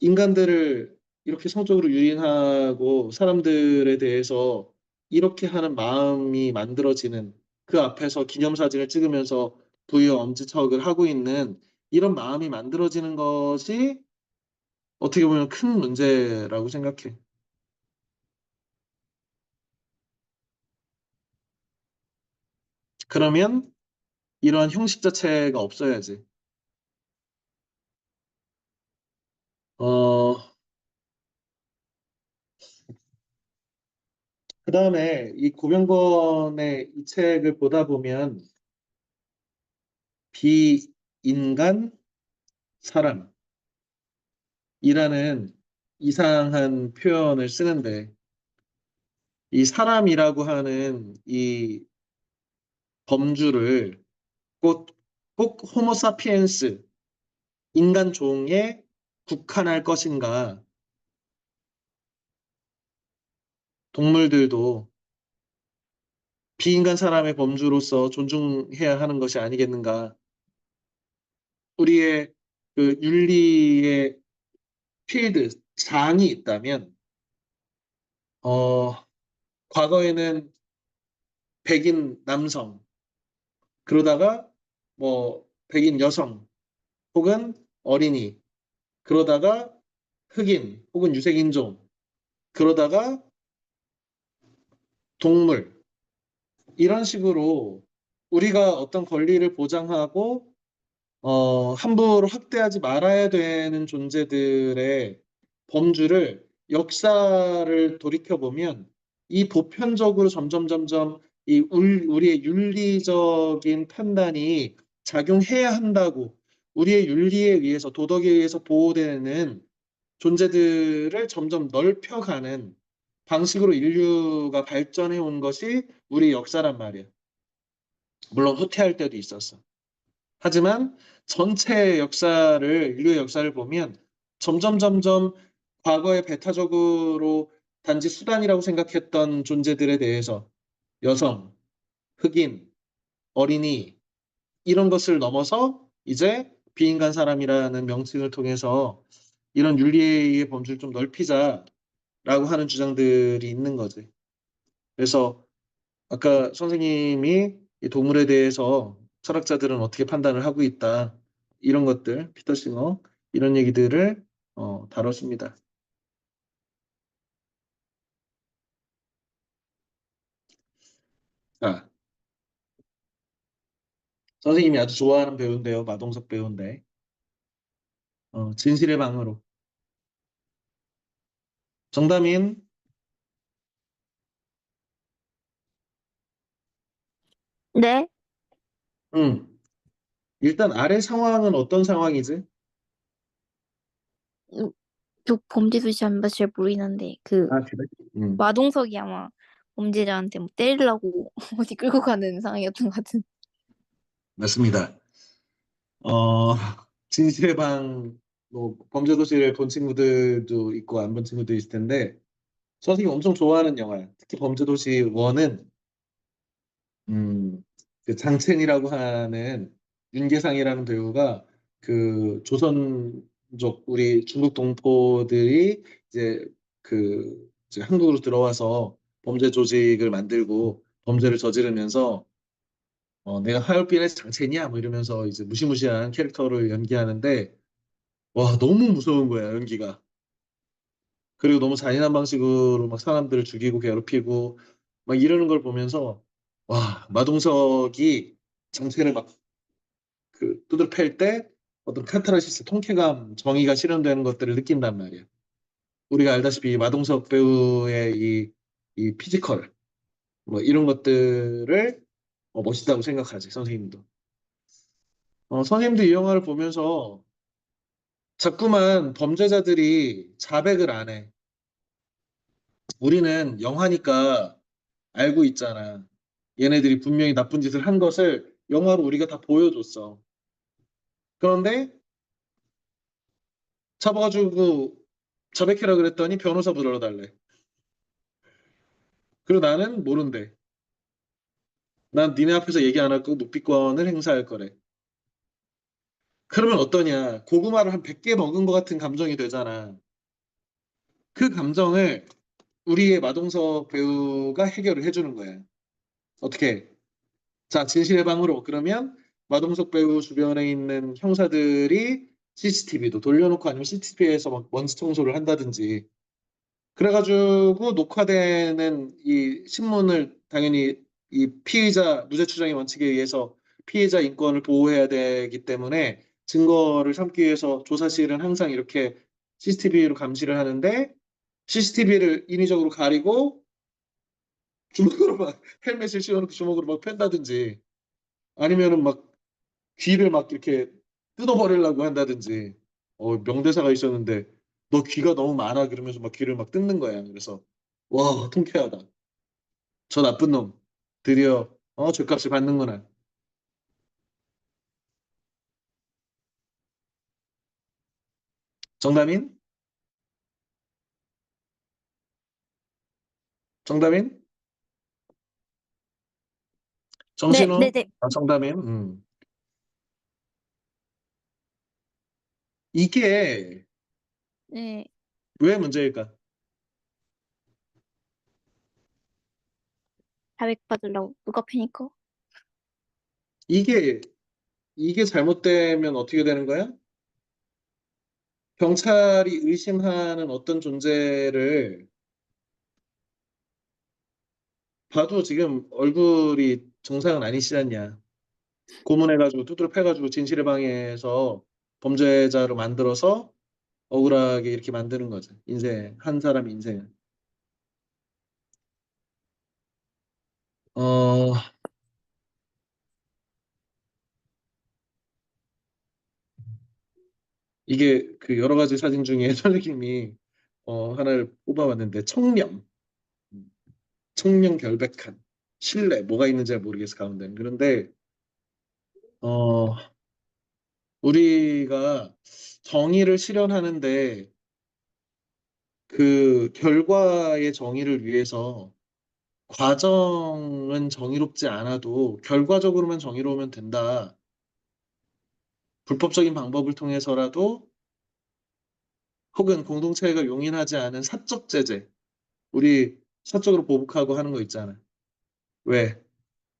인간들을 이렇게 성적으로 유인하고 사람들에 대해서 이렇게 하는 마음이 만들어지는 그 앞에서 기념사진을 찍으면서 부유의 엄지척을 하고 있는 이런 마음이 만들어지는 것이 어떻게 보면 큰 문제라고 생각해. 그러면 이러한 형식 자체가 없어야지. 어, 그 다음에 이 고병건의 이 책을 보다 보면 비인간 사람이라는 이상한 표현을 쓰는데 이 사람이라고 하는 이 범주를 꼭, 꼭 호모사피엔스, 인간 종에 국한할 것인가, 동물들도 비인간 사람의 범주로서 존중해야 하는 것이 아니겠는가. 우리의 그 윤리의 필드, 장이 있다면, 어, 과거에는 백인 남성, 그러다가 뭐 백인 여성, 혹은 어린이, 그러다가 흑인, 혹은 유색인종, 그러다가 동물, 이런 식으로 우리가 어떤 권리를 보장하고 함부로 학대하지 말아야 되는 존재들의 범주를 역사를 돌이켜보면 이 보편적으로 점점 우리의 윤리적인 판단이 작용해야 한다고 우리의 윤리에 의해서 도덕에 의해서 보호되는 존재들을 점점 넓혀가는 방식으로 인류가 발전해 온 것이 우리 역사란 말이야. 물론 후퇴할 때도 있었어. 하지만 전체 역사를, 인류의 역사를 보면 점점 과거에 배타적으로 단지 수단이라고 생각했던 존재들에 대해서 여성, 흑인, 어린이 이런 것을 넘어서 이제 비인간 사람이라는 명칭을 통해서 이런 윤리의 범주를 좀 넓히자라고 하는 주장들이 있는 거지. 그래서 아까 선생님이 이 동물에 대해서 철학자들은 어떻게 판단을 하고 있다. 이런 것들, 피터 싱어, 이런 얘기들을 다뤘습니다. 자, 선생님이 아주 좋아하는 배우인데요. 마동석 배우인데. 진실의 방으로. 정다민, 네? 음, 일단 아래 상황은 어떤 상황이지? 음, 저 범죄도시 안 봐서 잘 모르겠는데 그 아, 그래? 마동석이 아마 범죄자한테 뭐 때리려고 어디 끌고 가는 상황이었던 것 같은. 맞습니다. 어, 진실의 방, 뭐, 범죄도시를 본 친구들도 있고 안 본 친구도 있을 텐데, 선생님이 엄청 좋아하는 영화야. 특히 범죄도시 1은 그 장첸이라고 하는 윤계상이라는 배우가 그 조선족 우리 중국 동포들이 이제 이제 한국으로 들어와서 범죄 조직을 만들고 범죄를 저지르면서 내가 하얼빈의 장첸이야 뭐 이러면서 이제 무시무시한 캐릭터를 연기하는데 와 너무 무서운 거야 연기가. 그리고 너무 잔인한 방식으로 막 사람들을 죽이고 괴롭히고 막 이러는 걸 보면서 와 마동석이 정체를 막 두드러 팰 때 어떤 카타르시스, 통쾌감, 정의가 실현되는 것들을 느낀단 말이야. 우리가 알다시피 마동석 배우의 이 피지컬 뭐 이런 것들을 멋있다고 생각하지 선생님도. 선생님도 이 영화를 보면서 자꾸만 범죄자들이 자백을 안 해. 우리는 영화니까 알고 있잖아. 얘네들이 분명히 나쁜 짓을 한 것을 영화로 우리가 다 보여줬어. 그런데 잡아가지고 자백해라 그랬더니 변호사 불러달래. 그리고 나는 모른대. 난 니네 앞에서 얘기 안 하고 묵비권을 행사할 거래. 그러면 어떠냐? 고구마를 한 100개 먹은 것 같은 감정이 되잖아. 그 감정을 우리의 마동석 배우가 해결을 해주는 거야. 어떻게? 자, 진실의 방으로. 그러면 마동석 배우 주변에 있는 형사들이 CCTV도 돌려놓고 아니면 CCTV에서 막 먼지 청소를 한다든지. 그래가지고 녹화되는 이 신문을 당연히 이 피의자 무죄 추정의 원칙에 의해서 피해자 인권을 보호해야 되기 때문에 증거를 삼기 위해서 조사실은 항상 이렇게 CCTV로 감시를 하는데 CCTV를 인위적으로 가리고 주먹으로 막 헬멧을 씌워놓고 주먹으로 막 팬다든지 아니면은 막 귀를 막 이렇게 뜯어버리려고 한다든지 명대사가 있었는데 너 귀가 너무 많아 그러면서 막 귀를 막 뜯는 거야. 그래서 와 통쾌하다. 저 나쁜 놈 드디어 죗값을 받는구나. 정다민? 정다민? 네, 정신우? 네, 네. 정다민? 이게 네. 왜 문제일까? 자백받으려고 누가 패니까? 이게 이게 잘못되면 어떻게 되는 거야? 경찰이 의심하는 어떤 존재를 봐도 지금 얼굴이 정상은 아니시지 않냐. 고문해가지고 두드려 패가지고 진실의 방해해서 범죄자로 만들어서 억울하게 이렇게 만드는 거죠. 인생, 한 사람 인생을. 어, 이게 그 여러 가지 사진 중에 선생님이 하나를 뽑아봤는데 청렴 결백한, 신뢰, 뭐가 있는지 잘 모르겠어, 가운데는. 그런데, 어, 우리가 정의를 실현하는데 그 결과의 정의를 위해서 과정은 정의롭지 않아도 결과적으로만 정의로우면 된다. 불법적인 방법을 통해서라도 혹은 공동체가 용인하지 않은 사적 제재, 우리 사적으로 보복하고 하는 거 있잖아. 왜?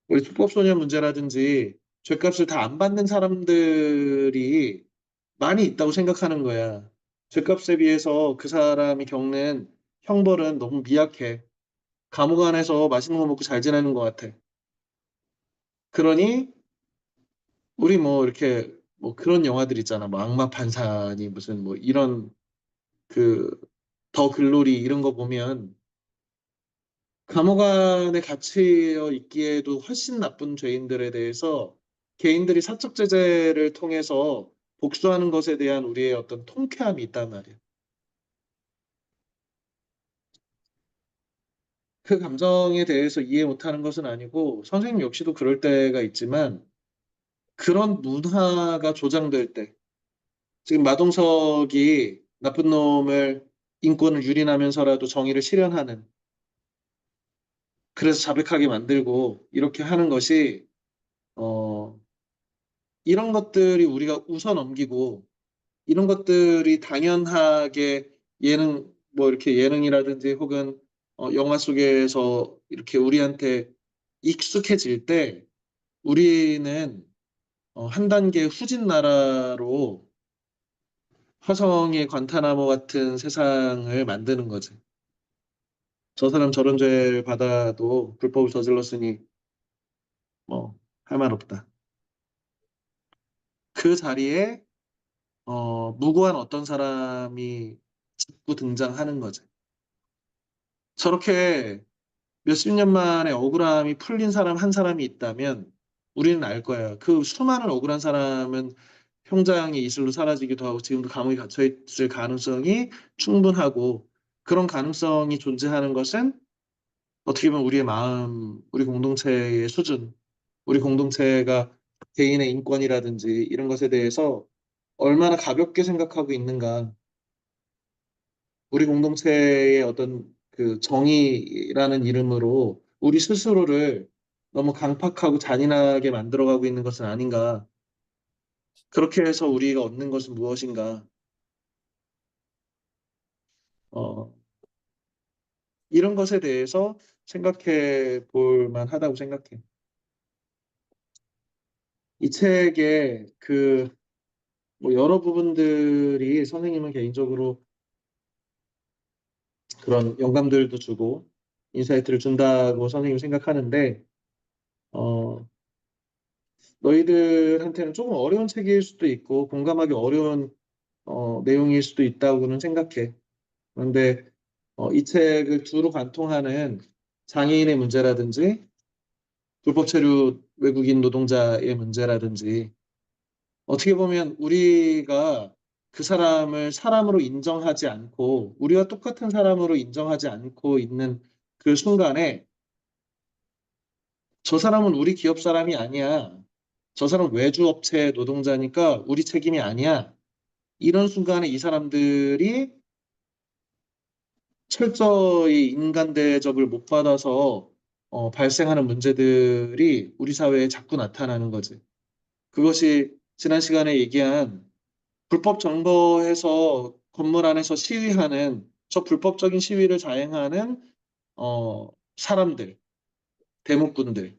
우리 불법소년 문제라든지 죗값을 다 안 받는 사람들이 많이 있다고 생각하는 거야. 죗값에 비해서 그 사람이 겪는 형벌은 너무 미약해. 감옥 안에서 맛있는 거 먹고 잘 지내는 것 같아. 그러니 우리 뭐 이렇게 뭐 그런 영화들 있잖아. 뭐 악마 판사니 무슨 뭐 이런 그 더 글로리 이런 거 보면 감옥 안에 갇혀 있기에도 훨씬 나쁜 죄인들에 대해서 개인들이 사적 제재를 통해서 복수하는 것에 대한 우리의 어떤 통쾌함이 있단 말이야. 그 감정에 대해서 이해 못하는 것은 아니고 선생님 역시도 그럴 때가 있지만 그런 문화가 조장될 때 지금 마동석이 나쁜 놈을 인권을 유린하면서라도 정의를 실현하는 그래서 자백하게 만들고 이렇게 하는 것이 어, 이런 것들이 우리가 웃어 넘기고 이런 것들이 당연하게 예능 뭐 이렇게 예능이라든지 혹은 영화 속에서 이렇게 우리한테 익숙해질 때 우리는 한 단계 후진 나라로 화성의 관타나모 같은 세상을 만드는 거지. 저 사람 저런 죄를 받아도 불법을 저질렀으니 뭐 할 말 없다. 그 자리에 무고한 어떤 사람이 자꾸 등장하는 거지. 저렇게 몇십 년 만에 억울함이 풀린 사람 한 사람이 있다면 우리는 알 거야. 그 수많은 억울한 사람은 형장이 이슬로 사라지기도 하고 지금도 감옥에 갇혀 있을 가능성이 충분하고 그런 가능성이 존재하는 것은 어떻게 보면 우리의 마음, 우리 공동체의 수준, 우리 공동체가 개인의 인권이라든지 이런 것에 대해서 얼마나 가볍게 생각하고 있는가. 우리 공동체의 어떤 그 정의라는 이름으로 우리 스스로를 너무 강팍하고 잔인하게 만들어가고 있는 것은 아닌가. 그렇게 해서 우리가 얻는 것은 무엇인가. 어, 이런 것에 대해서 생각해 볼 만하다고 생각해. 이 책에 그 뭐 여러 부분들이 선생님은 개인적으로 그런 영감들도 주고 인사이트를 준다고 선생님이 생각하는데 어, 너희들한테는 조금 어려운 책일 수도 있고 공감하기 어려운 내용일 수도 있다고는 생각해. 그런데 이 책을 두루 관통하는 장애인의 문제라든지 불법 체류 외국인 노동자의 문제라든지 어떻게 보면 우리가 그 사람을 사람으로 인정하지 않고 우리와 똑같은 사람으로 인정하지 않고 있는 그 순간에 저 사람은 우리 기업 사람이 아니야. 저 사람 외주업체 노동자니까 우리 책임이 아니야. 이런 순간에 이 사람들이 철저히 인간 대접을 못 받아서 발생하는 문제들이 우리 사회에 자꾸 나타나는 거지. 그것이 지난 시간에 얘기한 불법 점거해서 건물 안에서 시위하는 저 불법적인 시위를 자행하는 사람들, 대목꾼들.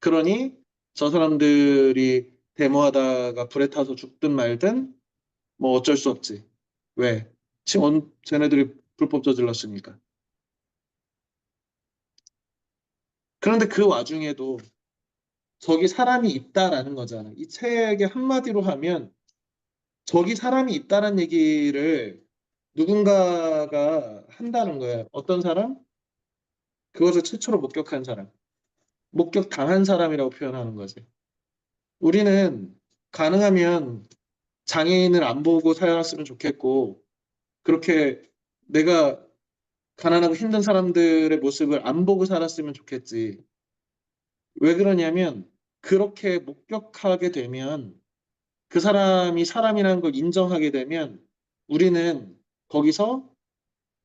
그러니 저 사람들이 데모하다가 불에 타서 죽든 말든 뭐 어쩔 수 없지. 왜? 지금 쟤네들이 불법 저질렀으니까. 그런데 그 와중에도 저기 사람이 있다라는 거잖아. 이 책의 한마디로 하면 저기 사람이 있다는 얘기를 누군가가 한다는 거야. 어떤 사람? 그것을 최초로 목격한 사람. 목격당한 사람이라고 표현하는 거지. 우리는 가능하면 장애인을 안 보고 살았으면 좋겠고, 그렇게 내가 가난하고 힘든 사람들의 모습을 안 보고 살았으면 좋겠지. 왜 그러냐면, 그렇게 목격하게 되면, 그 사람이 사람이라는 걸 인정하게 되면, 우리는 거기서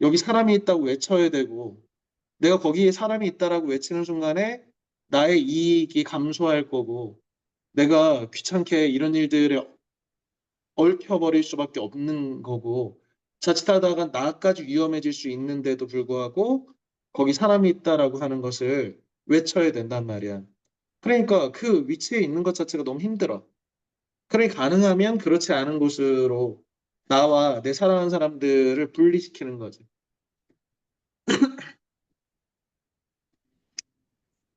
여기 사람이 있다고 외쳐야 되고, 내가 거기에 사람이 있다라고 외치는 순간에 나의 이익이 감소할 거고, 내가 귀찮게 이런 일들에 얽혀버릴 수밖에 없는 거고, 자칫하다가 나까지 위험해질 수 있는데도 불구하고, 거기 사람이 있다라고 하는 것을 외쳐야 된단 말이야. 그러니까 그 위치에 있는 것 자체가 너무 힘들어. 그러니 가능하면 그렇지 않은 곳으로 나와 내 사랑하는 사람들을 분리시키는 거지.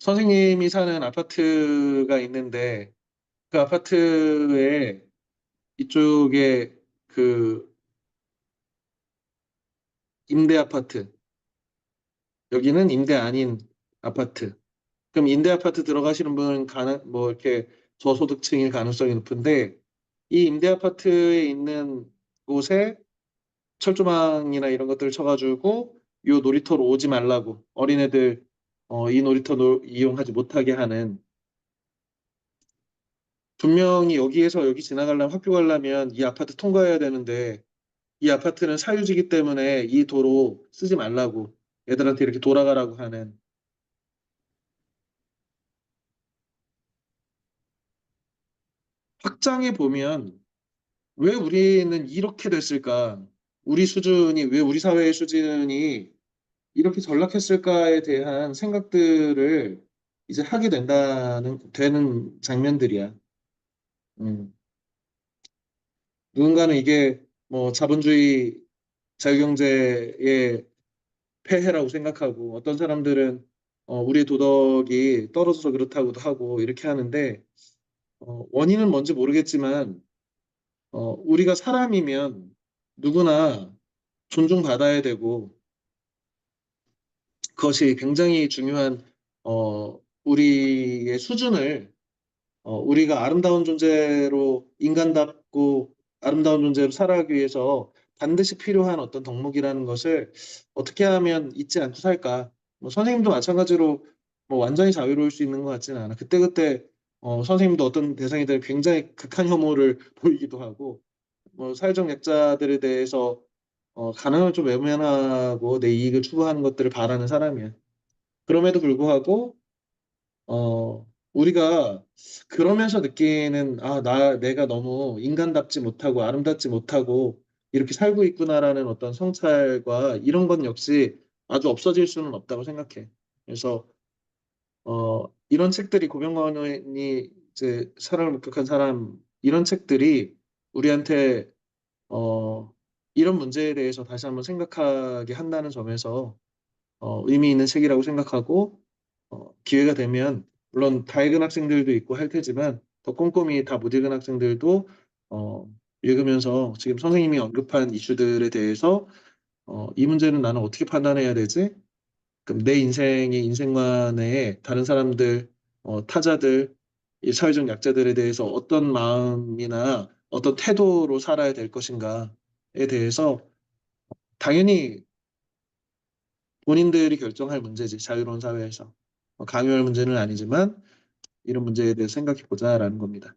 선생님이 사는 아파트가 있는데, 그 아파트에 이쪽에 그 임대 아파트, 여기는 임대 아닌 아파트. 그럼 임대 아파트 들어가시는 분은 뭐 이렇게 저소득층일 가능성이 높은데 이 임대 아파트에 있는 곳에 철조망이나 이런 것들을 쳐가지고 요 놀이터로 오지 말라고 어린애들 이 놀이터 이용하지 못하게 하는 분명히 여기에서 여기 지나가려면 학교 가려면 이 아파트 통과해야 되는데 이 아파트는 사유지기 때문에 이 도로 쓰지 말라고 애들한테 이렇게 돌아가라고 하는 확장해 보면 왜 우리는 이렇게 됐을까? 우리 사회의 수준이 이렇게 전락했을까에 대한 생각들을 이제 하게 되는 장면들이야. 음. 누군가는 이게 뭐 자본주의 자유경제의 폐해라고 생각하고 어떤 사람들은 우리의 도덕이 떨어져서 그렇다고도 하고 이렇게 하는데 원인은 뭔지 모르겠지만 우리가 사람이면 누구나 존중받아야 되고 그것이 굉장히 중요한 우리의 수준을 우리가 아름다운 존재로 인간답고 아름다운 존재로 살아가기 위해서 반드시 필요한 어떤 덕목이라는 것을 어떻게 하면 잊지 않고 살까? 뭐 선생님도 마찬가지로 뭐 완전히 자유로울 수 있는 것 같지는 않아. 그때그때 선생님도 어떤 대상에 대해 굉장히 극한 혐오를 보이기도 하고 뭐 사회적 약자들에 대해서 가능하면 좀 외면하고 내 이익을 추구하는 것들을 바라는 사람이야. 그럼에도 불구하고 우리가 그러면서 느끼는 내가 너무 인간답지 못하고 아름답지 못하고 이렇게 살고 있구나라는 어떤 성찰과 이런 건 역시 아주 없어질 수는 없다고 생각해. 그래서 이런 책들이 고병관이 이제 사랑을 목격한 사람 이런 책들이 우리한테 어, 이런 문제에 대해서 다시 한번 생각하게 한다는 점에서 의미 있는 책이라고 생각하고 기회가 되면 물론 다 읽은 학생들도 있고 할 테지만 더 꼼꼼히 다 못 읽은 학생들도 어, 읽으면서 지금 선생님이 언급한 이슈들에 대해서 이 문제는 나는 어떻게 판단해야 되지? 그럼 내 인생의 인생관에 다른 사람들, 타자들, 이 사회적 약자들에 대해서 어떤 마음이나 어떤 태도로 살아야 될 것인가에 대해서 당연히 본인들이 결정할 문제지, 자유로운 사회에서. 강요할 문제는 아니지만 이런 문제에 대해서 생각해 보자라는 겁니다.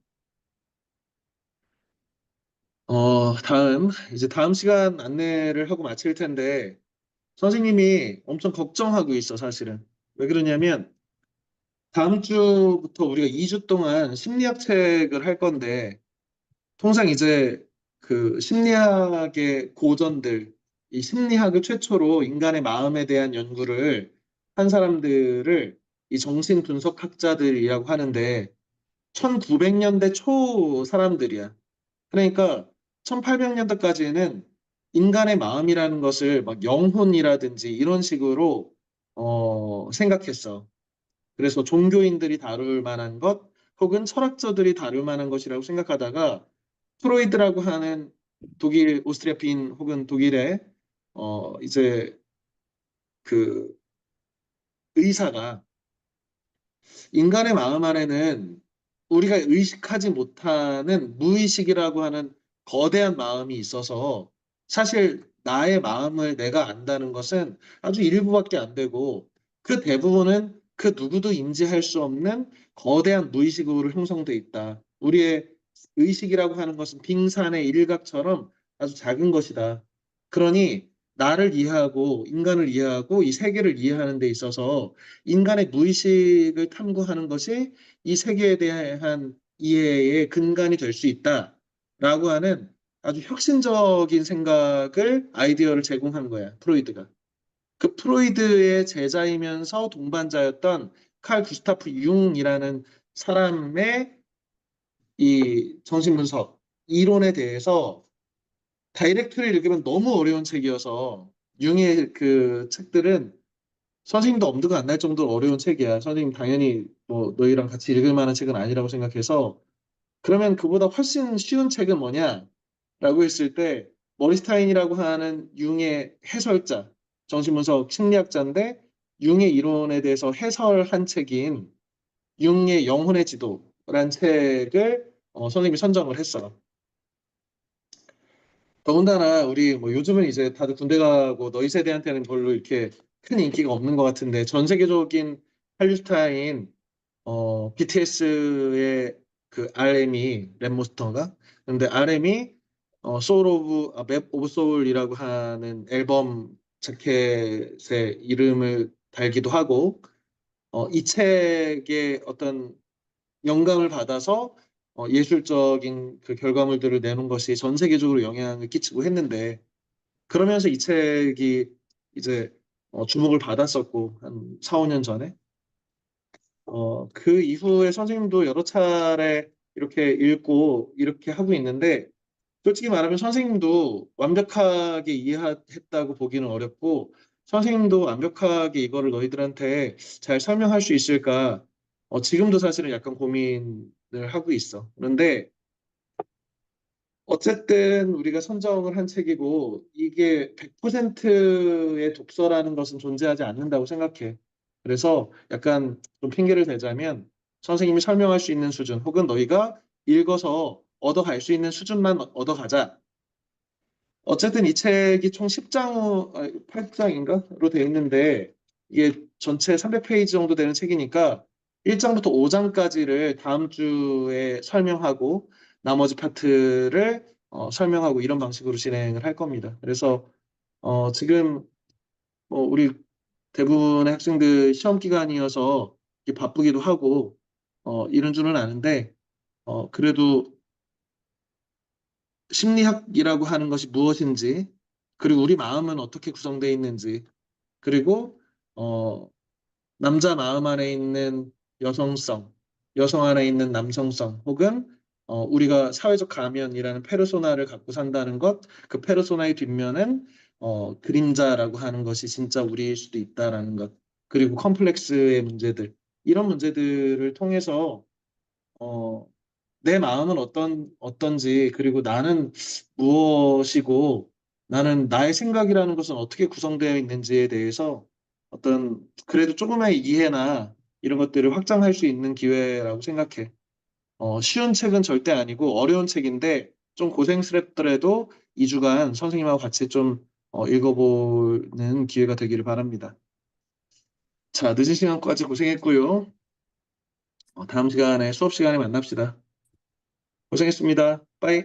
이제 다음 시간 안내를 하고 마칠 텐데, 선생님이 엄청 걱정하고 있어, 사실은. 왜 그러냐면, 다음 주부터 우리가 2주 동안 심리학 책을 할 건데, 통상 이제 그 심리학의 고전들, 이 심리학을 최초로 인간의 마음에 대한 연구를 한 사람들을 이 정신 분석학자들이라고 하는데, 1900년대 초 사람들이야. 그러니까 1800년대까지는 인간의 마음이라는 것을 막 영혼이라든지 이런 식으로 생각했어. 그래서 종교인들이 다룰 만한 것 혹은 철학자들이 다룰 만한 것이라고 생각하다가 프로이드라고 하는 독일 오스트리아 빈 혹은 독일의 이제 그 의사가 인간의 마음 안에는 우리가 의식하지 못하는 무의식이라고 하는 거대한 마음이 있어서 사실 나의 마음을 내가 안다는 것은 아주 일부밖에 안 되고 그 대부분은 그 누구도 인지할 수 없는 거대한 무의식으로 형성돼 있다. 우리의 의식이라고 하는 것은 빙산의 일각처럼 아주 작은 것이다. 그러니 나를 이해하고 인간을 이해하고 이 세계를 이해하는 데 있어서 인간의 무의식을 탐구하는 것이 이 세계에 대한 이해의 근간이 될 수 있다라고 하는 아주 혁신적인 생각을 아이디어를 제공한 거야, 프로이드가. 그 프로이드의 제자이면서 동반자였던 칼 구스타프 융이라는 사람의 이 정신분석 이론에 대해서 다이렉트를 읽으면 너무 어려운 책이어서 융의 그 책들은 선생님도 엄두가 안 날 정도로 어려운 책이야. 선생님 당연히 뭐 너희랑 같이 읽을 만한 책은 아니라고 생각해서 그러면 그보다 훨씬 쉬운 책은 뭐냐? 라고 했을 때 머리스타인이라고 하는 융의 해설자, 정신분석 심리학자인데 융의 이론에 대해서 해설한 책인 융의 영혼의 지도라는 책을 선생님이 선정을 했어. 더군다나 우리 뭐 요즘은 이제 다들 군대 가고 너희 세대한테는 별로 이렇게 큰 인기가 없는 것 같은데 전 세계적인 한류 스타인 BTS의 그 RM이 랩몬스터인가? 근데 RM이 맵 오브 소울이라고 하는 앨범 자켓에 이름을 달기도 하고 이 책의 어떤 영감을 받아서 예술적인 그 결과물들을 내놓은 것이 전 세계적으로 영향을 끼치고 했는데 그러면서 이 책이 이제 주목을 받았었고 한 4, 5년 전에 그 이후에 선생님도 여러 차례 이렇게 읽고 이렇게 하고 있는데 솔직히 말하면 선생님도 완벽하게 이해했다고 보기는 어렵고 선생님도 완벽하게 이거를 너희들한테 잘 설명할 수 있을까? 지금도 사실은 약간 고민을 하고 있어. 그런데 어쨌든 우리가 선정을 한 책이고 이게 100%의 독서라는 것은 존재하지 않는다고 생각해. 그래서 약간 좀 핑계를 대자면 선생님이 설명할 수 있는 수준 혹은 너희가 읽어서 얻어갈 수 있는 수준만 얻어가자. 어쨌든 이 책이 총 10장, 8장인가로 되어 있는데 이게 전체 300페이지 정도 되는 책이니까 1장부터 5장까지를 다음 주에 설명하고 나머지 파트를 설명하고 이런 방식으로 진행을 할 겁니다. 그래서 지금 우리 대부분의 학생들 시험 기간이어서 이렇게 바쁘기도 하고 이런 줄은 아는데 그래도 심리학이라고 하는 것이 무엇인지 그리고 우리 마음은 어떻게 구성되어 있는지 그리고 어, 남자 마음 안에 있는 여성성, 여성 안에 있는 남성성, 혹은 우리가 사회적 가면이라는 페르소나를 갖고 산다는 것, 그 페르소나의 뒷면은 그림자라고 하는 것이 진짜 우리일 수도 있다라는 것, 그리고 컴플렉스의 문제들, 이런 문제들을 통해서 어, 내 마음은 어떤지, 그리고 나는 무엇이고, 나는 나의 생각이라는 것은 어떻게 구성되어 있는지에 대해서 그래도 조금의 이해나 이런 것들을 확장할 수 있는 기회라고 생각해. 쉬운 책은 절대 아니고 어려운 책인데 좀 고생스럽더라도 2주간 선생님하고 같이 좀 읽어보는 기회가 되기를 바랍니다. 자, 늦은 시간까지 고생했고요. 다음 시간에 수업 시간에 만납시다. 고생했습니다. 빠이.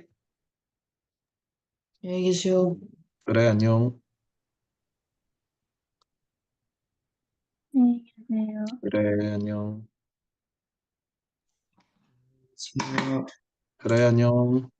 안녕히 계세요. 그래, 안녕. 안녕히 계세요. 그래, 안녕. 안녕히 계세요. 그래, 안녕.